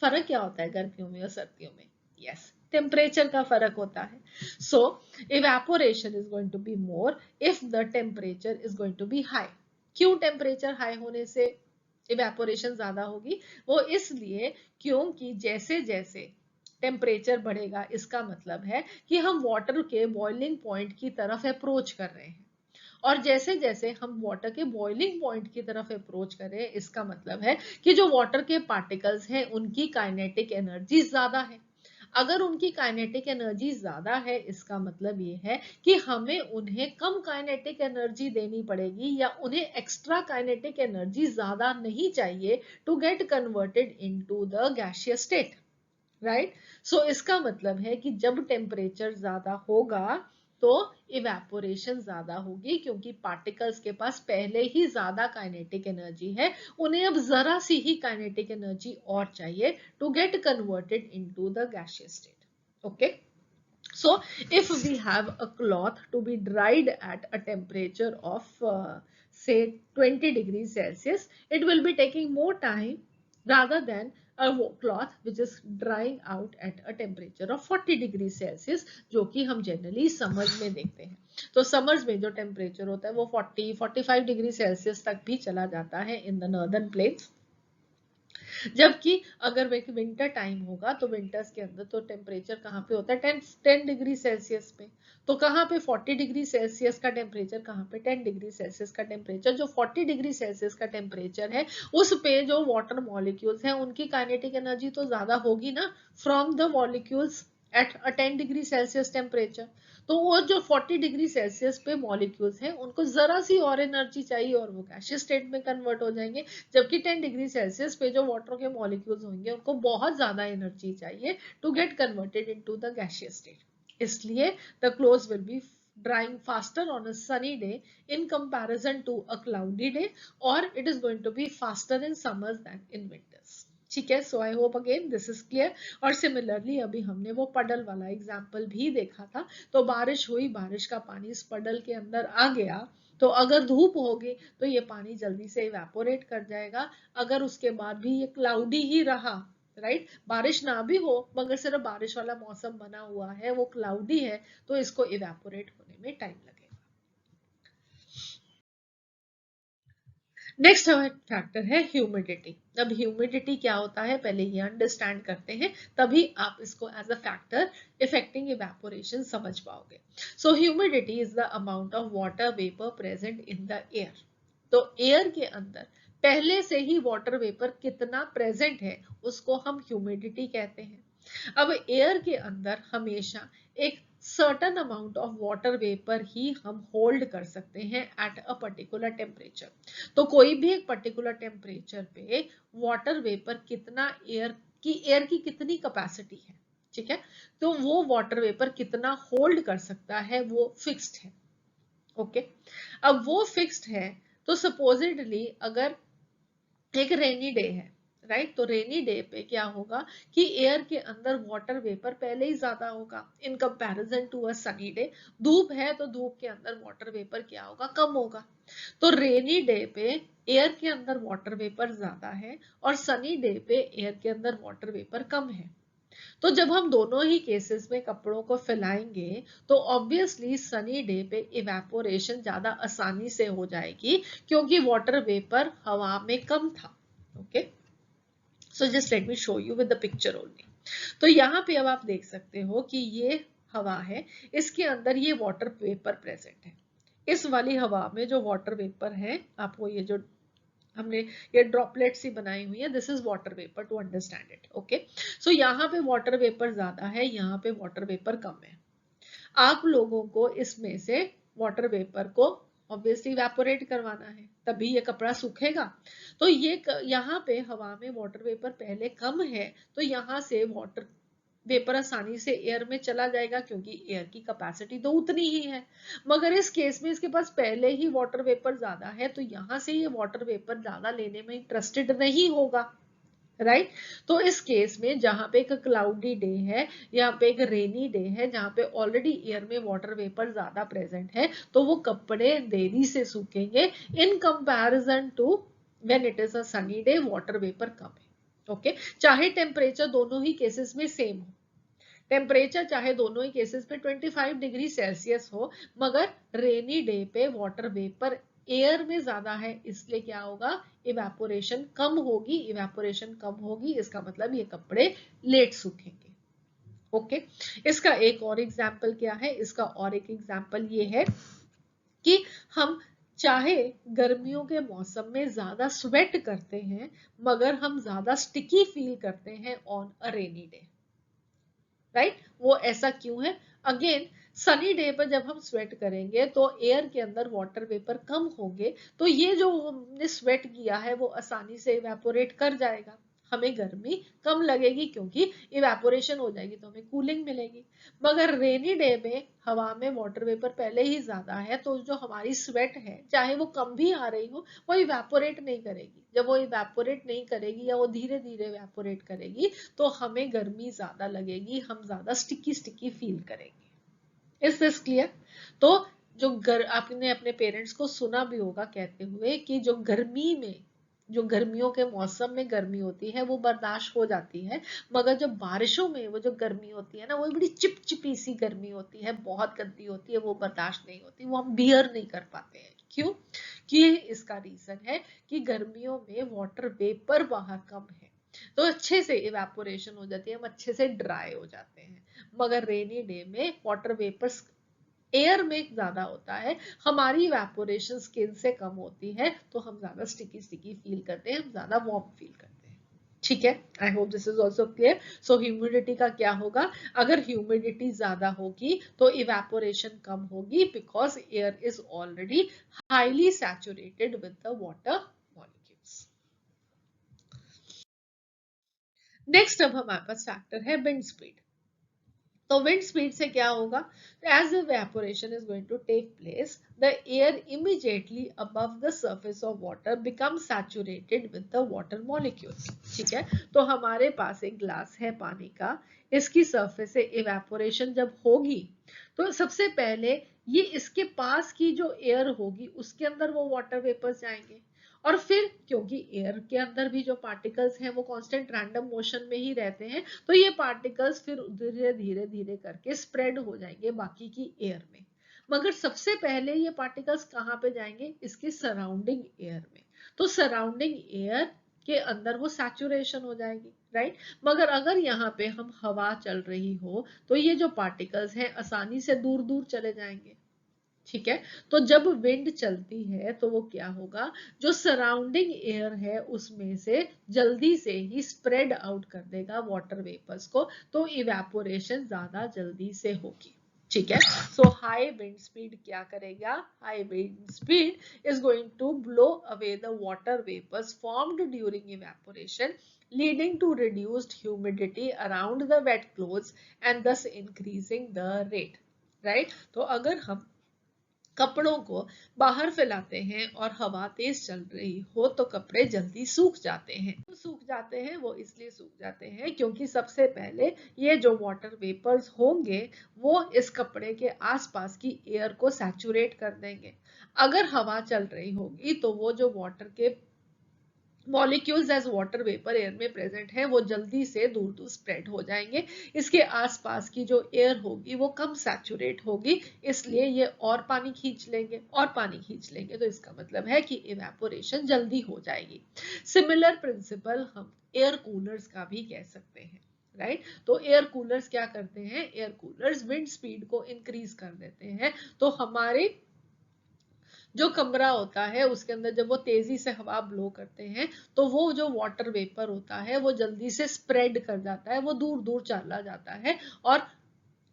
फर्क क्या होता है गर्मियों में और सर्दियों में? यस, टेम्परेचर का फर्क होता है। So evaporation is going to be more if the temperature is going to be high. क्यों टेम्परेचर हाई होने से इवेपोरेशन ज्यादा होगी? वो इसलिए क्योंकि जैसे जैसे टेम्परेचर बढ़ेगा इसका मतलब है कि हम वाटर के बॉइलिंग पॉइंट की तरफ अप्रोच कर रहे हैं, और जैसे जैसे हम वाटर के बॉइलिंग पॉइंट की तरफ अप्रोच करें इसका मतलब है कि जो वाटर के पार्टिकल्स हैं उनकी काइनेटिक एनर्जी ज्यादा है। अगर उनकी काइनेटिक एनर्जी ज्यादा है इसका मतलब ये है कि हमें उन्हें कम काइनेटिक एनर्जी देनी पड़ेगी, या उन्हें एक्स्ट्रा काइनेटिक एनर्जी ज्यादा नहीं चाहिए to get converted into the gaseous state. Right, so इसका मतलब है कि जब टेम्परेचर ज्यादा होगा तो इवेपोरेशन ज्यादा होगी, क्योंकि पार्टिकल्स के पास पहले ही ज्यादा काइनेटिक एनर्जी है, उन्हें अब जरा सी ही काइनेटिक एनर्जी और चाहिए to get converted into the gaseous state. Okay, so if we have a cloth to be dried at a temperature of say 20 degrees Celsius, it will be taking more time rather than a cloth which is drying out at a temperature of 40 degrees Celsius, जो कि हम generally summers में देखते हैं। तो summers में जो temperature होता है वो 40-45 डिग्री सेल्सियस तक भी चला जाता है इन द नॉर्दर्न प्लेन्स, जबकि अगर विंटर टाइम होगा तो विंटर्स के अंदर तो टेम्परेचर कहाँ पे होता है 10 डिग्री सेल्सियस पे, तो कहाँ पे 40 डिग्री सेल्सियस का टेम्परेचर, कहाँ पे 10 डिग्री सेल्सियस का टेम्परेचर। जो 40 डिग्री सेल्सियस का टेम्परेचर है उस पे जो वाटर मॉलिक्यूल्स हैं उनकी काइनेटिक एनर्जी तो ज्यादा होगी ना from the molecules at a 10 degree Celsius temperature. तो वो जो 40 डिग्री सेल्सियस पे मॉलिक्यूल्स हैं उनको जरा सी और एनर्जी चाहिए और वो गैसियस स्टेट में कन्वर्ट हो जाएंगे, जबकि 10 डिग्री सेल्सियस पे जो वाटर के मॉलिक्यूल्स होंगे उनको बहुत ज्यादा एनर्जी चाहिए to get converted into the gaseous state. इसलिए the clothes will be drying faster on a sunny day in comparison to a cloudy day, or it is going to be faster in summers than in winters। ठीक है, so I hope again this is clear. और similarly अभी हमने वो पडल वाला example भी देखा था, तो बारिश हुई, बारिश का पानी इस पडल के अंदर आ गया तो अगर धूप होगी तो ये पानी जल्दी से इवेपोरेट कर जाएगा। अगर उसके बाद भी ये क्लाउडी ही रहा, राइट, बारिश ना भी हो मगर सिर्फ बारिश वाला मौसम बना हुआ है, वो क्लाउडी है, तो इसको इवेपोरेट होने में टाइम लगेगा। नेक्स्ट फैक्टर है ह्यूमिडिटी। अब ह्यूमिडिटी क्या होता है पहले ये अंडरस्टैंड करते हैं, तभी आप इसको as a factor affecting evaporation समझ पाओगे। So humidity is the amount of water vapour present in the air. तो एयर के अंदर पहले से ही वाटर वेपर कितना प्रेजेंट है उसको हम ह्यूमिडिटी कहते हैं। अब एयर के अंदर हमेशा एक certain amount of water vapour ही हम होल्ड कर सकते हैं एट अ पर्टिकुलर टेम्परेचर। तो कोई भी एक पर्टिकुलर टेम्परेचर पे वाटर वेपर कितना एयर की कितनी कैपेसिटी है, ठीक है, तो वो वाटर वेपर कितना होल्ड कर सकता है वो फिक्स्ड है। ओके, अब वो फिक्स्ड है तो सपोजिटली अगर एक रेनी डे है, राइट, तो रेनी डे पे क्या होगा कि एयर के अंदर वाटर वेपर पहले ही ज्यादा होगा in comparison to a sunny day. धूप है तो धूप के अंदर वाटर वेपर क्या होगा, कम होगा। तो रेनी डे पे एयर के अंदर वाटर वेपर ज्यादा है और सनी डे पे एयर के अंदर वाटर वेपर कम है। तो जब हम दोनों ही केसेस में कपड़ों को फैलाएंगे तो ऑब्वियसली सनी डे पे इवेपोरेशन ज्यादा आसानी से हो जाएगी क्योंकि वाटर वेपर हवा में कम था। Okay, so just let me show you with the picture only. तो यहाँ पे अब आप देख सकते हो कि ये हवा है, इसके अंदर ये वाटर वेपर प्रेजेंट है। इस वाली हवा में जो वाटर वेपर है, आपको ये जो हमने ये ड्रॉपलेट्स ही बनाई हुई है, this is water vapour to understand it. Okay, so यहाँ पे वाटर वेपर ज्यादा है, यहाँ पे वाटर वेपर कम है। आप लोगों को इसमें से वाटर वेपर को ऑब्वियसली इवेपोरेट करवाना है, तभी ये कपड़ा सूखेगा। तो ये यहाँ पे हवा में वाटर वेपर पहले कम है तो यहाँ से वाटर वेपर आसानी से एयर में चला जाएगा क्योंकि एयर की कैपेसिटी तो उतनी ही है। मगर इस केस में इसके पास पहले ही वाटर वेपर ज्यादा है तो यहां से ये वाटर वेपर ज्यादा लेने में इंटरेस्टेड नहीं होगा, राइट। तो इस केस में जहां पे एक क्लाउडी डे है, यहाँ पे एक रेनी डे है, जहां पे ऑलरेडी एयर में वाटर वेपर ज्यादा प्रेजेंट है, तो वो कपड़े देरी से सूखेंगे in comparison to when it is a sunny day, water vapour कम है। ओके, चाहे टेम्परेचर दोनों ही केसेस में सेम हो, टेम्परेचर चाहे दोनों ही केसेस पे 25 डिग्री सेल्सियस हो, मगर रेनी डे पे वाटर वेपर एयर में ज्यादा है, इसलिए क्या होगा, इवेपोरेशन कम होगी। इवेपोरेशन कम होगी इसका मतलब ये कपड़े लेट सूखेंगे। ओके, इसका एक और एग्जाम्पल क्या है, इसका और एक एग्जाम्पल ये है कि हम चाहे गर्मियों के मौसम में ज्यादा स्वेट करते हैं मगर हम ज्यादा स्टिकी फील करते हैं on a rainy day, right. वो ऐसा क्यों है, अगेन सनी डे पर जब हम स्वेट करेंगे तो एयर के अंदर वाटर वेपर कम होंगे, तो ये जो हमने स्वेट किया है वो आसानी से इवेपोरेट कर जाएगा, हमें गर्मी कम लगेगी क्योंकि इवेपोरेशन हो जाएगी तो हमें कूलिंग मिलेगी। मगर रेनी डे में हवा में वाटर वेपर पहले ही ज्यादा है तो जो हमारी स्वेट है चाहे वो कम भी आ रही हो वो इवेपोरेट नहीं करेगी। जब वो इवेपोरेट नहीं करेगी या वो धीरे धीरे इवेपोरेट करेगी तो हमें गर्मी ज्यादा लगेगी, हम ज्यादा स्टिकी स्टिकी फील करेंगे। Is this clear? तो जो आपने अपने पेरेंट्स को सुना भी होगा कहते हुए कि जो गर्मी में, जो गर्मियों के मौसम में गर्मी होती है वो बर्दाश्त हो जाती है, मगर जब बारिशों में वो जो गर्मी होती है ना वो बड़ी चिपचिपी सी गर्मी होती है, बहुत गंदी होती है, वो बर्दाश्त नहीं होती, वो हम बियर नहीं कर पाते हैं। क्यों? कि इसका रीजन है कि गर्मियों में वाटर वेपर बाहर कम है तो अच्छे से इवेपोरेशन हो जाती है, हम अच्छे से ड्राई हो जाते हैं। मगर रेनी डे में वाटर वेपर एयर में ज्यादा होता है, हमारी इवेपोरेशन स्किन से कम होती है तो हम ज्यादा स्टिकी स्टिकी फील करते हैं, हम ज्यादा वार्म फील करते हैं। ठीक है, आई hope this is also clear. So humidity का क्या होगा, अगर ह्यूमिडिटी ज्यादा होगी तो इवेपोरेशन कम होगी because air is already highly saturated with the water molecules. Next अब हमारे पास फैक्टर है विंड स्पीड। तो विंड स्पीड से क्या होगा, as evaporation is going to take place, the air immediately above the surface of water becomes saturated with the water molecules। ठीक है, तो हमारे पास एक ग्लास है पानी का, इसकी सरफेस से इवेपोरेशन जब होगी तो सबसे पहले ये इसके पास की जो एयर होगी उसके अंदर वो वाटर वेपर्स जाएंगे, और फिर क्योंकि एयर के अंदर भी जो पार्टिकल्स हैं वो कांस्टेंट रैंडम मोशन में ही रहते हैं, तो ये पार्टिकल्स फिर धीरे धीरे धीरे करके स्प्रेड हो जाएंगे बाकी की एयर में। मगर सबसे पहले ये पार्टिकल्स कहाँ पे जाएंगे, इसके सराउंडिंग एयर में। तो सराउंडिंग एयर के अंदर वो सैचुरेशन हो जाएगी, राइट। मगर अगर यहाँ पे हम हवा चल रही हो तो ये जो पार्टिकल्स हैं आसानी से दूर दूर चले जाएंगे, ठीक है। तो जब विंड चलती है तो वो क्या होगा, जो सराउंडिंग एयर है उसमें से जल्दी से ही स्प्रेड आउट कर देगा वाटर वेपर्स को, तो इवेपोरेशन ज्यादा जल्दी से होगी, ठीक है। सो हाई विंड स्पीड क्या करेगा, high wind speed is going to blow away the water vapours formed during evaporation, leading to reduced humidity around the wet clothes and thus increasing the rate, right। तो अगर हम कपड़ों को बाहर फैलाते हैं और हवा तेज चल रही हो तो कपड़े जल्दी सूख जाते हैं। तो सूख जाते हैं वो इसलिए सूख जाते हैं क्योंकि सबसे पहले ये जो वाटर वेपर्स होंगे वो इस कपड़े के आसपास की एयर को सैचुरेट कर देंगे। अगर हवा चल रही होगी तो वो जो वाटर के molecules as water vapour air में प्रेजेंट है वो जल्दी से दूर दूर स्प्रेड हो जाएंगे। इसके आसपास की जो एयर होगी वो कम सैचुरेट होगी, इसलिए ये और पानी खींच लेंगे, और पानी खींच लेंगे तो इसका मतलब है कि इवेपोरेशन जल्दी हो जाएगी। सिमिलर प्रिंसिपल हम एयर कूलर्स का भी कह सकते हैं, राइट। तो एयर कूलर्स क्या करते हैं, एयर कूलर्स विंड स्पीड को इंक्रीज कर देते हैं, तो हमारे जो कमरा होता है उसके अंदर जब वो तेजी से हवा ब्लो करते हैं तो वो जो वाटर वेपर होता है वो जल्दी से स्प्रेड कर जाता है, वो दूर दूर चला जाता है और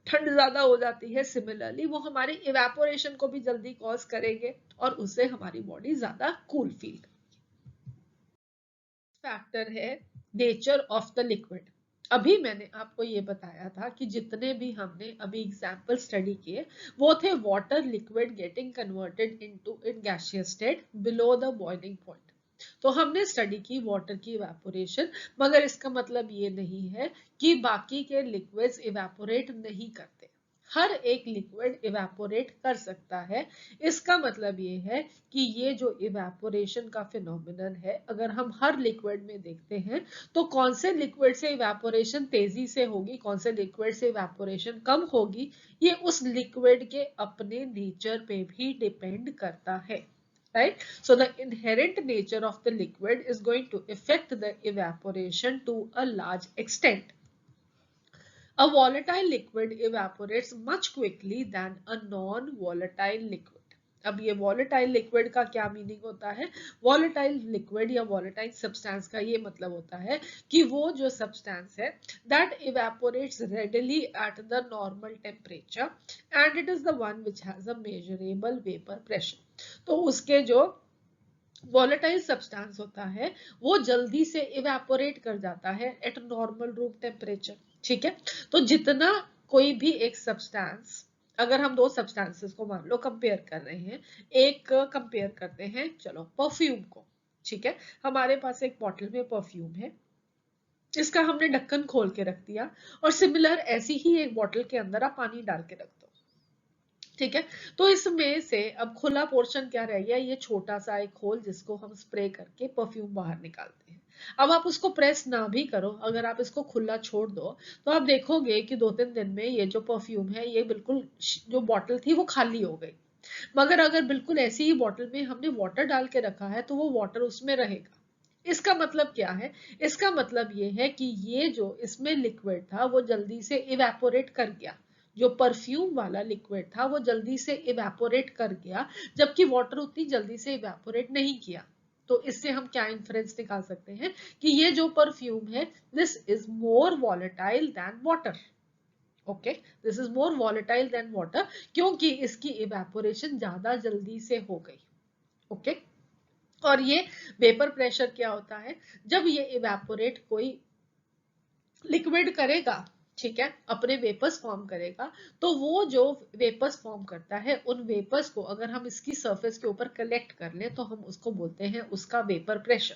ठंड ज्यादा हो जाती है। सिमिलरली वो हमारे इवेपोरेशन को भी जल्दी कॉज करेंगे और उससे हमारी बॉडी ज्यादा कूल फील करेगी। फैक्टर है नेचर ऑफ द लिक्विड। अभी मैंने आपको ये बताया था कि जितने भी हमने अभी एग्जाम्पल स्टडी किए वो थे water liquid getting converted into in gaseous state below the boiling point. तो हमने स्टडी की वाटर की इवेपोरेशन, मगर इसका मतलब ये नहीं है कि बाकी के लिक्विड्स इवेपोरेट नहीं करते। हर एक लिक्विड इवेपोरेट कर सकता है। इसका मतलब ये है कि ये जो इवेपोरेशन का फिनोमिनन है अगर हम हर लिक्विड में देखते हैं तो कौन से लिक्विड से इवेपोरेशन तेजी से होगी, कौन से लिक्विड से इवेपोरेशन कम होगी, ये उस लिक्विड के अपने नेचर पे भी डिपेंड करता है, right। So the inherent nature of the liquid is going to affect the evaporation to a large extent. A volatile liquid evaporates much quickly than a non-volatile liquid. अब ये volatile liquid का क्या meaning होता है, volatile liquid या volatile substance का ये मतलब होता है कि वो जो substance है that evaporates readily at the normal temperature and it is the one which has a measurable vapor pressure। तो उसके जो वॉलेटाइल सब्सटेंस होता है वो जल्दी से इवेपोरेट कर जाता है एट नॉर्मल रूम टेम्परेचर, ठीक है। तो जितना कोई भी एक सब्सटेंस, अगर हम दो सब्सटेंसेस को मान लो कंपेयर कर रहे हैं, एक कंपेयर करते हैं चलो परफ्यूम को, ठीक है। हमारे पास एक बॉटल में परफ्यूम है, इसका हमने ढक्कन खोल के रख दिया, और सिमिलर ऐसी ही एक बॉटल के अंदर आप पानी डाल के रख दो, ठीक है। तो इसमें से अब खुला पोर्शन क्या रह गया, ये छोटा सा एक होल जिसको हम स्प्रे करके परफ्यूम बाहर निकालते हैं। अब आप उसको प्रेस ना भी करो, अगर आप इसको खुला छोड़ दो तो आप देखोगे कि 2-3 दिन में ये जो परफ्यूम है ये बिल्कुल जो बॉटल थी वो खाली हो गई। मगर अगर बिल्कुल ऐसी ही बॉटल में हमने वाटर डाल के रखा है तो वो वाटर उसमें रहेगा। इसका मतलब क्या है, इसका मतलब ये है कि ये जो इसमें लिक्विड था वो जल्दी से इवेपोरेट कर गया, जो परफ्यूम वाला लिक्विड था वो जल्दी से इवेपोरेट कर गया, जबकि वाटर उतनी जल्दी से इवेपोरेट नहीं किया। तो इससे हम क्या इंफरेंस निकाल सकते हैं कि ये जो परफ्यूम है this is more volatile than water, okay, this is more volatile than water, क्योंकि इसकी इवेपोरेशन ज्यादा जल्दी से हो गई, ओके। और ये वेपर प्रेशर क्या होता है, जब ये इवेपोरेट कोई लिक्विड करेगा, ठीक है, अपने वेपर्स फॉर्म करेगा, तो वो जो वेपर्स फॉर्म करता है उन वेपर्स को अगर हम इसकी सरफेस के ऊपर कलेक्ट कर लें तो हम उसको बोलते हैं उसका वेपर प्रेशर।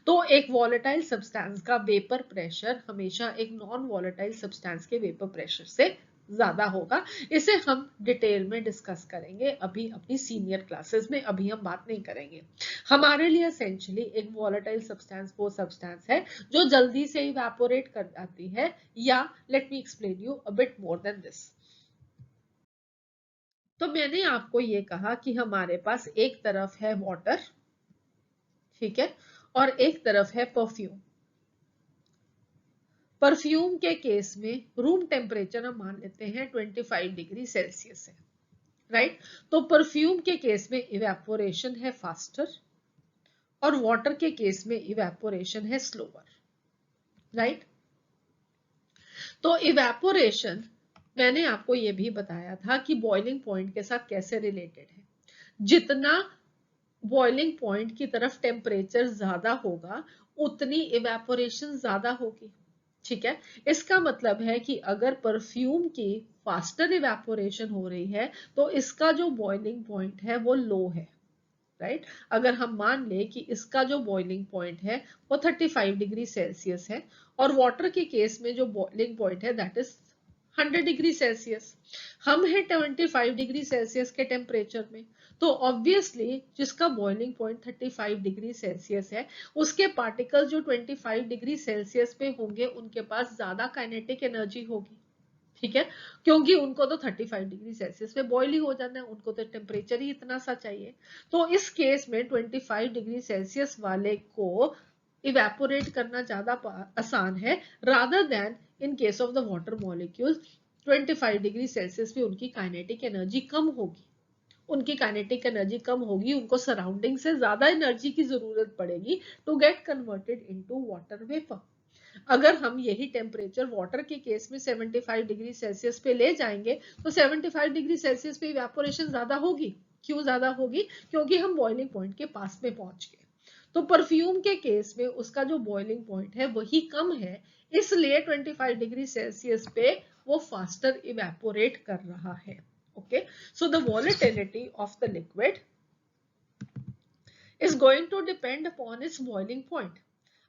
तो एक वॉलेटाइल सब्सटेंस का वेपर प्रेशर हमेशा एक नॉन वॉलेटाइल सब्सटेंस के वेपर प्रेशर से ज्यादा होगा। इसे हम डिटेल में डिस्कस करेंगे अभी अपनी सीनियर क्लासेस में, अभी हम बात नहीं करेंगे। हमारे लिए एसेंशियली एक वॉलेटाइल सब्सटेंस वो सब्सटेंस है जो जल्दी से इवेपोरेट कर जाती है, या let me explain you a bit more than this. तो मैंने आपको ये कहा कि हमारे पास एक तरफ है वाटर, ठीक है, और एक तरफ है परफ्यूम। परफ्यूम के केस में रूम टेम्परेचर हम मान लेते हैं 25 डिग्री सेल्सियस है, राइट। तो परफ्यूम के केस में इवेपोरेशन है फास्टर और वाटर के केस में इवेपोरेशन है स्लोअर, राइट। तो इवेपोरेशन मैंने आपको यह भी बताया था कि बॉइलिंग पॉइंट के साथ कैसे रिलेटेड है। जितना बॉइलिंग पॉइंट की तरफ टेम्परेचर ज्यादा होगा उतनी इवेपोरेशन ज्यादा होगी, ठीक है। इसका मतलब है कि अगर परफ्यूम की फास्टर इवेपोरेशन हो रही है तो इसका जो बॉइलिंग पॉइंट है वो लो है, राइट। अगर हम मान ले कि इसका जो बॉइलिंग पॉइंट है वो 35 डिग्री सेल्सियस है और वाटर के केस में जो बॉइलिंग पॉइंट है दैट इज 100 डिग्री सेल्सियस, हम है 25 डिग्री सेल्सियस के टेम्परेचर में, तो ऑब्वियसली जिसका बॉइलिंग पॉइंट 35 डिग्री सेल्सियस है उसके पार्टिकल जो 25 डिग्री सेल्सियस पे होंगे उनके पास ज्यादा काइनेटिक एनर्जी होगी, ठीक है, क्योंकि उनको तो 35 डिग्री सेल्सियस पे बॉईल ही हो जाना है, उनको तो टेम्परेचर ही इतना सा चाहिए। तो इस केस में 25 डिग्री सेल्सियस वाले को इवेपोरेट करना ज्यादा आसान है rather then in case of the water molecule 25 degree Celsius पे उनकी काइनेटिक एनर्जी कम होगी, उनकी काइनेटिक एनर्जी कम होगी, उनको सराउंडिंग से ज्यादा एनर्जी की जरूरत पड़ेगी to get converted into water vapour. अगर हम यही टेम्परेचर वाटर के केस में 75 डिग्री सेल्सियस पे ले जाएंगे तो 75 डिग्री सेल्सियस पे इवेपोरेशन ज्यादा होगी। क्यों ज्यादा होगी? क्योंकि हम बॉइलिंग पॉइंट के पास में पहुंच गए। तो परफ्यूम के केस में उसका जो बॉइलिंग पॉइंट है वही कम है, इसलिए 25 डिग्री सेल्सियस पे वो फास्टर इवेपोरेट कर रहा है। Okay, so the volatility of the liquid is going to depend upon its boiling point।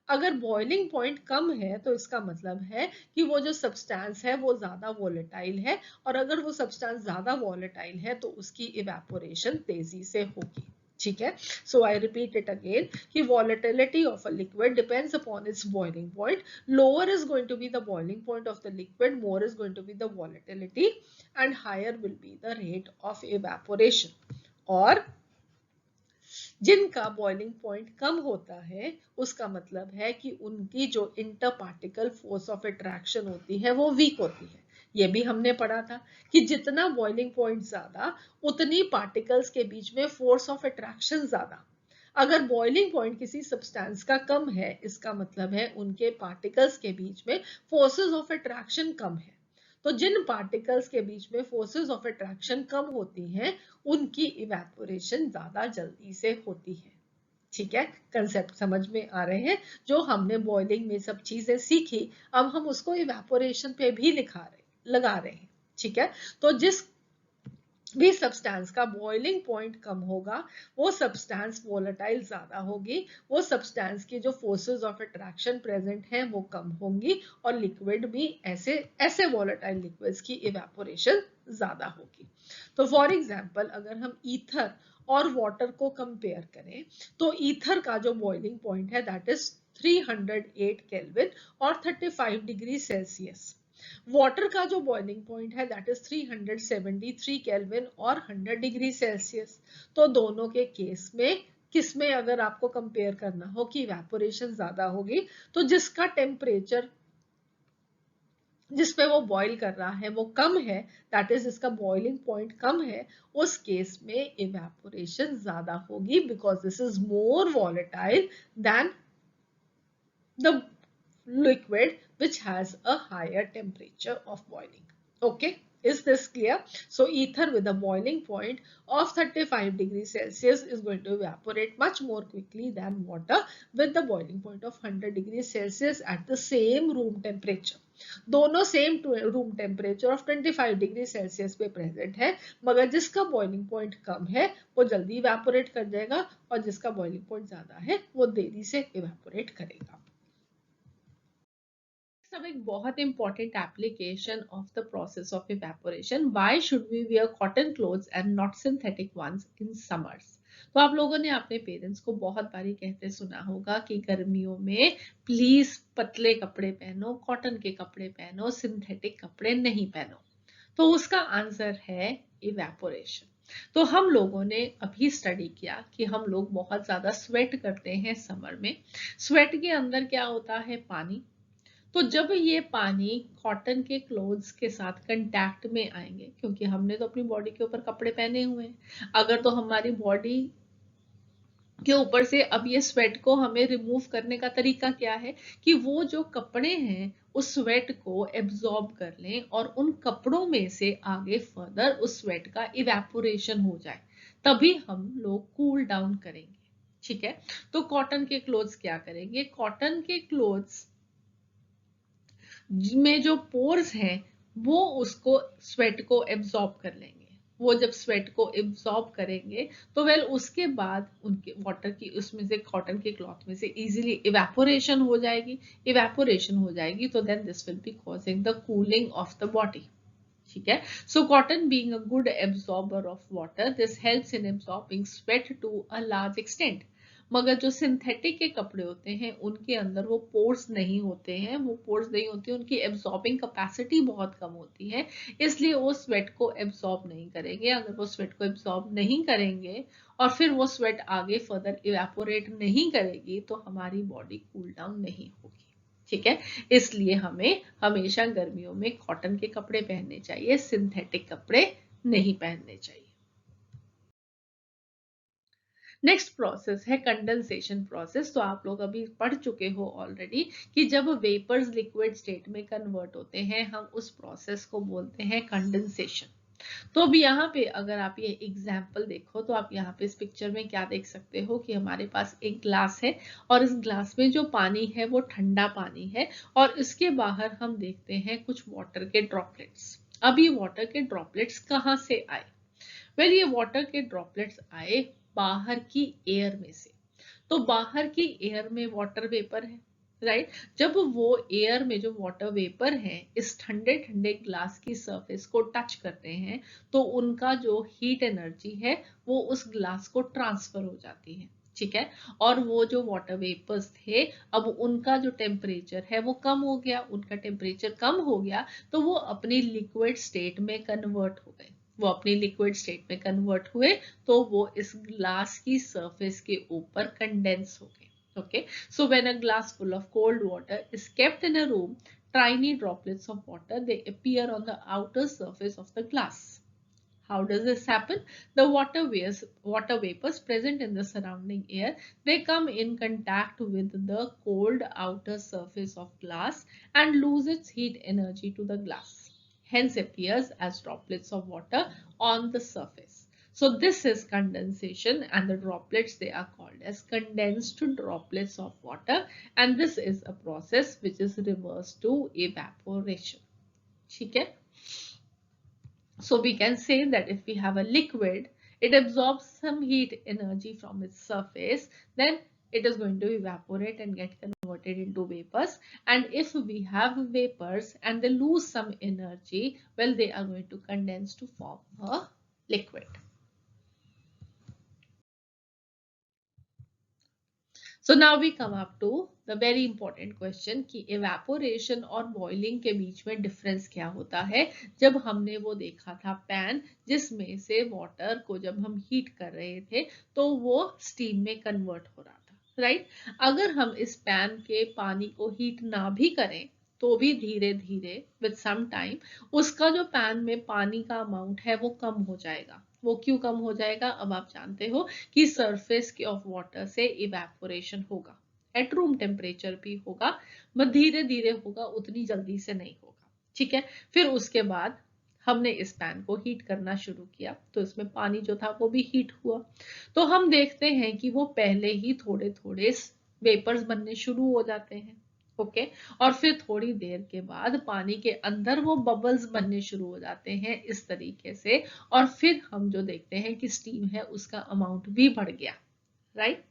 अगर बॉइलिंग पॉइंट कम है तो इसका मतलब है कि वो जो सब्सटेंस है वो ज्यादा वॉलेटाइल है, और अगर वो सब्सटेंस ज्यादा वॉलेटाइल है तो उसकी इवेपोरेशन तेजी से होगी, ठीक है। So I repeat it again कि volatility of a liquid depends upon its boiling point. Lower is going to be the boiling point of the liquid, more is going to be the volatility and higher will be the rate of evaporation. और जिनका boiling point कम होता है उसका मतलब है कि उनकी जो inter particle force of attraction होती है वो वीक होती है। ये भी हमने पढ़ा था कि जितना बॉइलिंग पॉइंट ज्यादा उतनी पार्टिकल्स के बीच में फोर्स ऑफ अट्रैक्शन ज्यादा। अगर बॉइलिंग पॉइंट किसी सब्सटेंस का कम है इसका मतलब है उनके पार्टिकल्स के बीच में फोर्सेस ऑफ अट्रैक्शन कम है। तो जिन पार्टिकल्स के बीच में फोर्सेस ऑफ अट्रैक्शन कम होती हैं उनकी इवेपोरेशन ज्यादा जल्दी से होती है, ठीक है। कंसेप्ट समझ में आ रहे हैं? जो हमने बॉइलिंग में सब चीजें सीखी अब हम उसको इवेपोरेशन पे भी लगा रहे हैं, ठीक है। तो जिस भी सब्सटेंस का बॉइलिंग पॉइंट कम होगा वो सब्सटेंस वोलेटाइल ज्यादा होगी, वो सब्सटेंस की जो फोर्सेस ऑफ अट्रैक्शन प्रेजेंट हैं वो कम होंगी, और लिक्विड भी ऐसे ऐसे वोलेटाइल लिक्विड्स की इवेपोरेशन ज्यादा होगी। तो फॉर एग्जांपल अगर हम ईथर और वाटर को कंपेयर करें तो ईथर का जो बॉइलिंग पॉइंट है दैट इज 308 केल्विन और 35 डिग्री सेल्सियस। वाटर का जो बॉइलिंग पॉइंट है दैट इज 373 केल्विन और 100 डिग्री सेल्सियस। तो दोनों के केस में किसमें अगर आपको कंपेयर करना हो कि इवेपोरेशन ज्यादा होगी तो जिसका टेम्परेचर जिस पे वो बॉईल कर रहा है वो कम है, दैट इज इसका बॉइलिंग पॉइंट कम है, उस केस में इवेपोरेशन ज्यादा होगी because this is more volatile than the liquid which has a higher temperature of boiling. Okay, is this clear? So ether with a boiling point of 35 degrees Celsius is going to evaporate much more quickly than water with the boiling point of 100 degrees Celsius at the same room temperature. दोनों same room temperature of 25 degree Celsius पे present है, मगर जिसका boiling point कम है वो जल्दी evaporate कर जाएगा और जिसका बॉइलिंग पॉइंट ज्यादा है वो देरी से इवेपोरेट करेगा। अब एक बहुत important application of the process of evaporation, why should we wear cotton clothes and not synthetic ones in summers. तो आप लोगों ने अपने पेरेंट्स को बहुत बारी कहते सुना होगा कि गर्मियों में प्लीज पतले कपड़े पहनो, कॉटन के कपड़े पहनो, सिंथेटिक कपड़े नहीं पहनो। तो उसका आंसर है इवेपोरेशन। तो हम लोगों ने अभी स्टडी किया कि हम लोग बहुत ज्यादा स्वेट करते हैं समर में। स्वेट के अंदर क्या होता है? पानी। तो जब ये पानी कॉटन के क्लोथ्स के साथ कंटैक्ट में आएंगे, क्योंकि हमने तो अपनी बॉडी के ऊपर कपड़े पहने हुए हैं, अगर तो हमारी बॉडी के ऊपर से अब ये स्वेट को हमें रिमूव करने का तरीका क्या है कि वो जो कपड़े हैं उस स्वेट को एब्जॉर्ब कर लें और उन कपड़ों में से आगे फर्दर उस स्वेट का इवेपोरेशन हो जाए, तभी हम लोग कूल डाउन करेंगे। ठीक है, तो कॉटन के क्लोथ्स क्या करेंगे? कॉटन के क्लोथ्स में जो पोर्स हैं वो उसको स्वेट को एब्जॉर्ब कर लेंगे। वो जब स्वेट को एब्जॉर्ब करेंगे तो वेल उसके बाद उनके वाटर की उसमें से कॉटन के क्लॉथ में से इजीली इवेपोरेशन हो जाएगी। इवेपोरेशन हो जाएगी तो then this will be causing the cooling of the body. ठीक है, so cotton being a good absorber of water, this helps in absorbing sweat to a large extent. मगर जो सिंथेटिक के कपड़े होते हैं उनके अंदर वो पोर्स नहीं होते हैं, उनकी एब्जॉर्बिंग कैपेसिटी बहुत कम होती है, इसलिए वो स्वेट को एब्जॉर्ब नहीं करेंगे। अगर वो स्वेट को एब्जॉर्ब नहीं करेंगे और फिर वो स्वेट आगे फर्दर इवेपोरेट नहीं करेगी तो हमारी बॉडी कूल डाउन नहीं होगी। ठीक है, इसलिए हमें हमेशा गर्मियों में कॉटन के कपड़े पहनने चाहिए, सिंथेटिक कपड़े नहीं पहनने चाहिए। नेक्स्ट प्रोसेस है कंडेंसेशन प्रोसेस। तो आप लोग अभी पढ़ चुके हो ऑलरेडी कि जब वेपर्स लिक्विड स्टेट में कन्वर्ट होते हैं हम उस प्रोसेस को बोलते हैं कंडेंसेशन। तो अब यहाँ पे अगर आप ये एग्जाम्पल देखो तो आप यहाँ पे इस पिक्चर में क्या देख सकते हो कि हमारे पास एक ग्लास है और इस ग्लास में जो पानी है वो ठंडा पानी है और इसके बाहर हम देखते हैं कुछ वाटर के ड्रॉपलेट्स। अब ये वाटर के ड्रॉपलेट्स कहाँ से आए? वेल ये वाटर के ड्रॉपलेट्स आए बाहर की एयर में से। तो बाहर की एयर में वाटर वेपर है, राइट? जब वो एयर में जो वाटर वेपर है इस ठंडे ठंडे ग्लास की सरफेस को टच करते हैं तो उनका जो हीट एनर्जी है वो उस ग्लास को ट्रांसफर हो जाती है। ठीक है, और वो जो वाटर वेपर्स थे अब उनका जो टेम्परेचर है वो कम हो गया, उनका टेम्परेचर कम हो गया तो वो अपनी लिक्विड स्टेट में कन्वर्ट हो गए। वो अपनी लिक्विड स्टेट में कन्वर्ट हुए तो वो इस ग्लास की सरफेस के ऊपर कंडेंस हो गए। Okay, so when a glass full of cold water is kept in a room, tiny droplets of water they appear on the outer surface of the glass. How does this happen? The water vapors present in the surrounding air, they come in contact with the cold outer surface of glass and lose its heat energy to the glass, hence appears as droplets of water on the surface. So this is condensation and the droplets they are called as condensed droplets of water, and this is a process which is reversed to evaporation. ठीक है? So we can say that if we have a liquid, it absorbs some heat energy from its surface, then it is going to evaporate and get converted into vapors. And if we have vapors and they lose some energy, well, they are going to condense to form a liquid. So now we come up to the very important question कि evaporation और boiling के बीच में difference क्या होता है। जब हमने वो देखा था पैन जिसमें से water को जब हम heat कर रहे थे तो वो steam में convert हो रहा था, right? अगर हम इस पैन के पानी को heat ना भी करें तो भी धीरे धीरे with some time उसका जो पैन में पानी का अमाउंट है वो कम हो जाएगा। वो क्यों कम हो जाएगा? अब आप जानते हो कि सरफेस के ऑफ वाटर से इवेपोरेशन होगा, एट रूम टेम्परेचर भी होगा, मगर धीरे धीरे होगा, उतनी जल्दी से नहीं होगा। ठीक है, फिर उसके बाद हमने इस पैन को हीट करना शुरू किया तो इसमें पानी जो था वो भी हीट हुआ। तो हम देखते हैं कि वो पहले ही थोड़े थोड़े वेपर्स बनने शुरू हो जाते हैं। ओके, और फिर थोड़ी देर के बाद पानी के अंदर वो बबल्स बनने शुरू हो जाते हैं इस तरीके से, और फिर हम जो देखते हैं कि स्टीम है उसका अमाउंट भी बढ़ गया, राइट?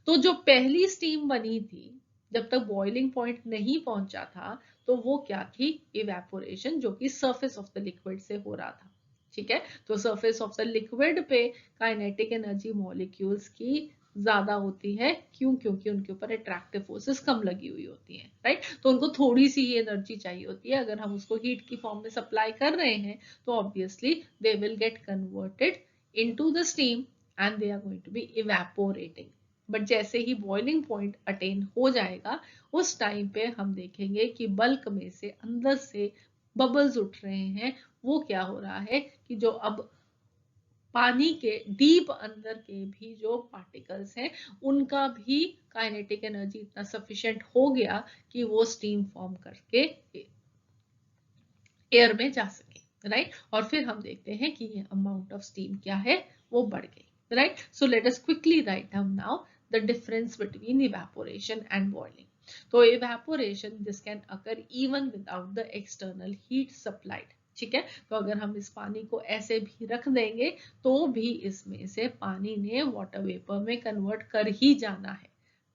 तो जो पहली स्टीम बनी थी जब तक बॉइलिंग पॉइंट नहीं पहुंचा था तो वो क्या थी, इवेपोरेशन, जो कि सरफेस ऑफ द लिक्विड से हो रहा था। ठीक है, तो सरफेस ऑफ द लिक्विड पे काइनेटिक एनर्जी मॉलिक्यूल्स की ज्यादा होती है, क्यों? क्योंकि उनके ऊपर अट्रैक्टिव फोर्सेस कम लगी हुई होती हैं, राइट। तो उनको थोड़ी सी ही एनर्जी चाहिए होती है, अगर हम उसको हीट की फॉर्म में सप्लाई कर रहे हैं तो obviously they will get converted into the steam and they are going to be evaporating. But जैसे ही बॉइलिंग पॉइंट अटेन हो जाएगा, उस टाइम पे हम देखेंगे कि बल्क में से अंदर से बबल्स उठ रहे हैं। वो क्या हो रहा है कि जो अब पानी के डीप अंदर के भी जो पार्टिकल्स हैं, उनका भी काइनेटिक एनर्जी इतना सफिशिएंट हो गया कि वो स्टीम फॉर्म करके एयर में जा सके, राइट। और फिर हम देखते हैं कि ये अमाउंट ऑफ स्टीम क्या है, वो बढ़ गई, right. So let us quickly write down now the difference between evaporation and boiling. तो evaporation this can occur even without the external heat supplied. ठीक है, तो अगर हम इस पानी को ऐसे भी रख देंगे तो भी इसमें से पानी ने वाटर वेपर में कन्वर्ट कर ही जाना है,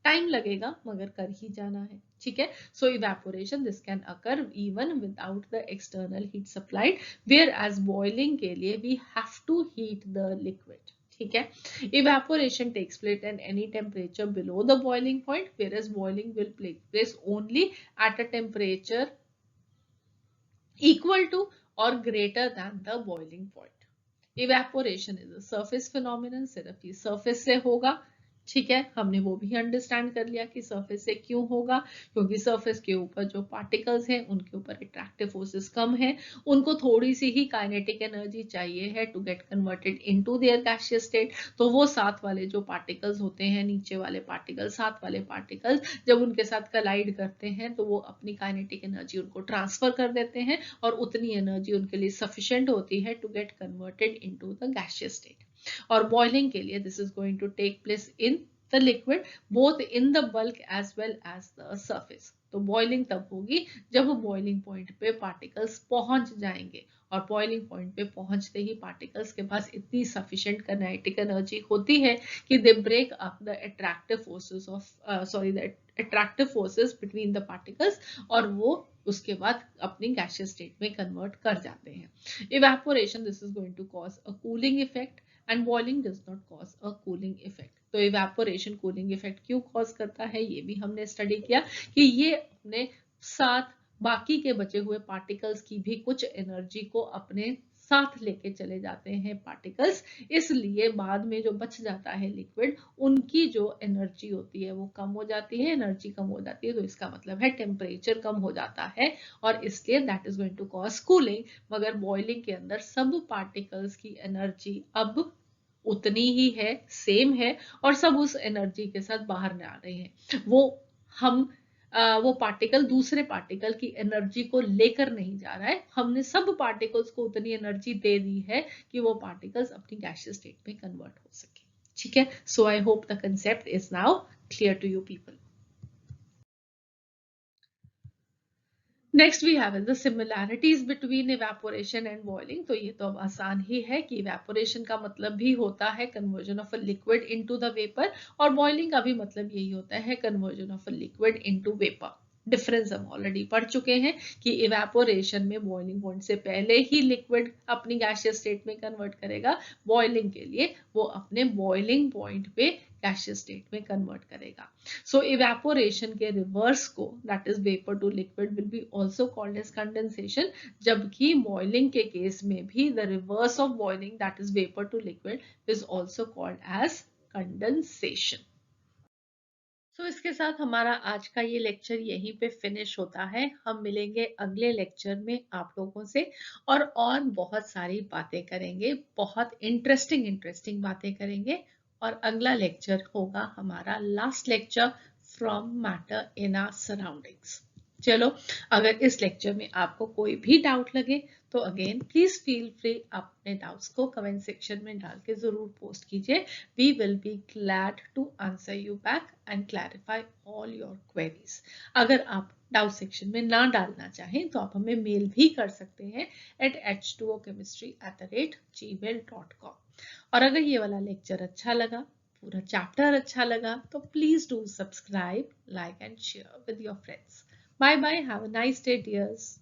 टाइम लगेगा मगर कर ही जाना है। ठीक है, so evaporation this can occur even without the external heat supplied, whereas boiling के लिए we have to heat the liquid. ठीक है, evaporation takes place at any temperature below the boiling point, whereas boiling will take place only at a temperature equal to or greater than the boiling point. Evaporation is a surface phenomenon, सिर्फ ये surface से होगा। ठीक है, हमने वो भी understand कर लिया कि सरफेस से क्यों होगा, क्योंकि सरफेस के ऊपर जो पार्टिकल्स हैं उनके ऊपर अट्रैक्टिव फोर्सेस कम है, उनको थोड़ी सी ही काइनेटिक एनर्जी चाहिए है to get converted into their gaseous state. तो वो साथ वाले जो पार्टिकल्स होते हैं, नीचे वाले पार्टिकल्स, साथ वाले पार्टिकल्स, जब उनके साथ कलाइड करते हैं तो वो अपनी काइनेटिक एनर्जी उनको ट्रांसफर कर देते हैं और उतनी एनर्जी उनके लिए सफिशिएंट होती है to get converted into the gaseous state. और बॉइलिंग के लिए this is going to take place in the liquid both in the bulk as well as the surface. तो बॉइलिंग तब होगी जब बॉइलिंग पॉइंट पे पार्टिकल्स पहुंच जाएंगे, और बॉइलिंग पॉइंट पे पहुंचते ही पार्टिकल्स के पास इतनी सफिशिएंट काइनेटिक एनर्जी होती है कि they break up the attractive forces of the attractive forces between the particles, और वो उसके बाद अपनी गैसियस स्टेट में कन्वर्ट कर जाते हैं। Evaporation this is going to cause a cooling effect and boiling does not cause a cooling effect. तो इवेपोरेशन कूलिंग इफेक्ट क्यों कॉज करता है, ये भी हमने स्टडी किया कि ये अपने साथ बाकी के बचे हुए पार्टिकल्स की भी कुछ एनर्जी को अपने साथ लेके चले जाते हैं पार्टिकल्स, इसलिए बाद में जो बच जाता है लिक्विड, उनकी जो एनर्जी होती है वो कम हो जाती है। एनर्जी कम हो जाती है तो इसका मतलब है टेम्परेचर कम हो जाता है, और इसलिए that is going to cause cooling. मगर बॉइलिंग के अंदर सब पार्टिकल्स की एनर्जी अब उतनी ही है, सेम है, और सब उस एनर्जी के साथ बाहर न आ रहे हैं। हम वो पार्टिकल दूसरे पार्टिकल की एनर्जी को लेकर नहीं जा रहा है, हमने सब पार्टिकल्स को उतनी एनर्जी दे दी है कि वो पार्टिकल्स अपनी गैसियस स्टेट में कन्वर्ट हो सके। ठीक है, so I hope the concept is now clear to you people. Next we have the similarities between evaporation and boiling. तो ये तो अब आसान ही है कि इवेपोरेशन का मतलब भी होता है conversion of a liquid into the vapour, और बॉइलिंग का भी मतलब यही होता है conversion of a liquid into vapour. Difference हम ऑलरेडी पढ़ चुके हैं कि इवेपोरेशन में बॉइलिंग पॉइंट से पहले ही लिक्विड अपनी गैसियस स्टेट में कन्वर्ट करेगा, बॉइलिंग के लिए वो अपने बॉइलिंग पॉइंट पे गैसियस स्टेट में कन्वर्ट करेगा। So evaporation के reverse को, that is vapor to liquid, will be also called as condensation, जबकि boiling के केस में भी the reverse of boiling, that is vapor to liquid, is also called as condensation. तो इसके साथ हमारा आज का ये लेक्चर यहीं पे फिनिश होता है। हम मिलेंगे अगले लेक्चर में आप लोगों से और बहुत सारी बातें करेंगे, बहुत इंटरेस्टिंग बातें करेंगे। और अगला लेक्चर होगा हमारा last lecture, from matter in our surroundings. चलो, अगर इस लेक्चर में आपको कोई भी डाउट लगे तो अगेन प्लीज फील फ्री, अपने डाउट्स को कमेंट सेक्शन में डाल के जरूर पोस्ट कीजिए। We will be glad to answer you back and clarify all your queries. अगर आप डाउट सेक्शन में ना डालना चाहें तो आप हमें मेल भी कर सकते हैं at h2ochemistry@gmail.com। और अगर ये वाला लेक्चर अच्छा लगा, पूरा चैप्टर अच्छा लगा, तो please do subscribe, like and share with your friends. Bye bye. Have a nice day, dears.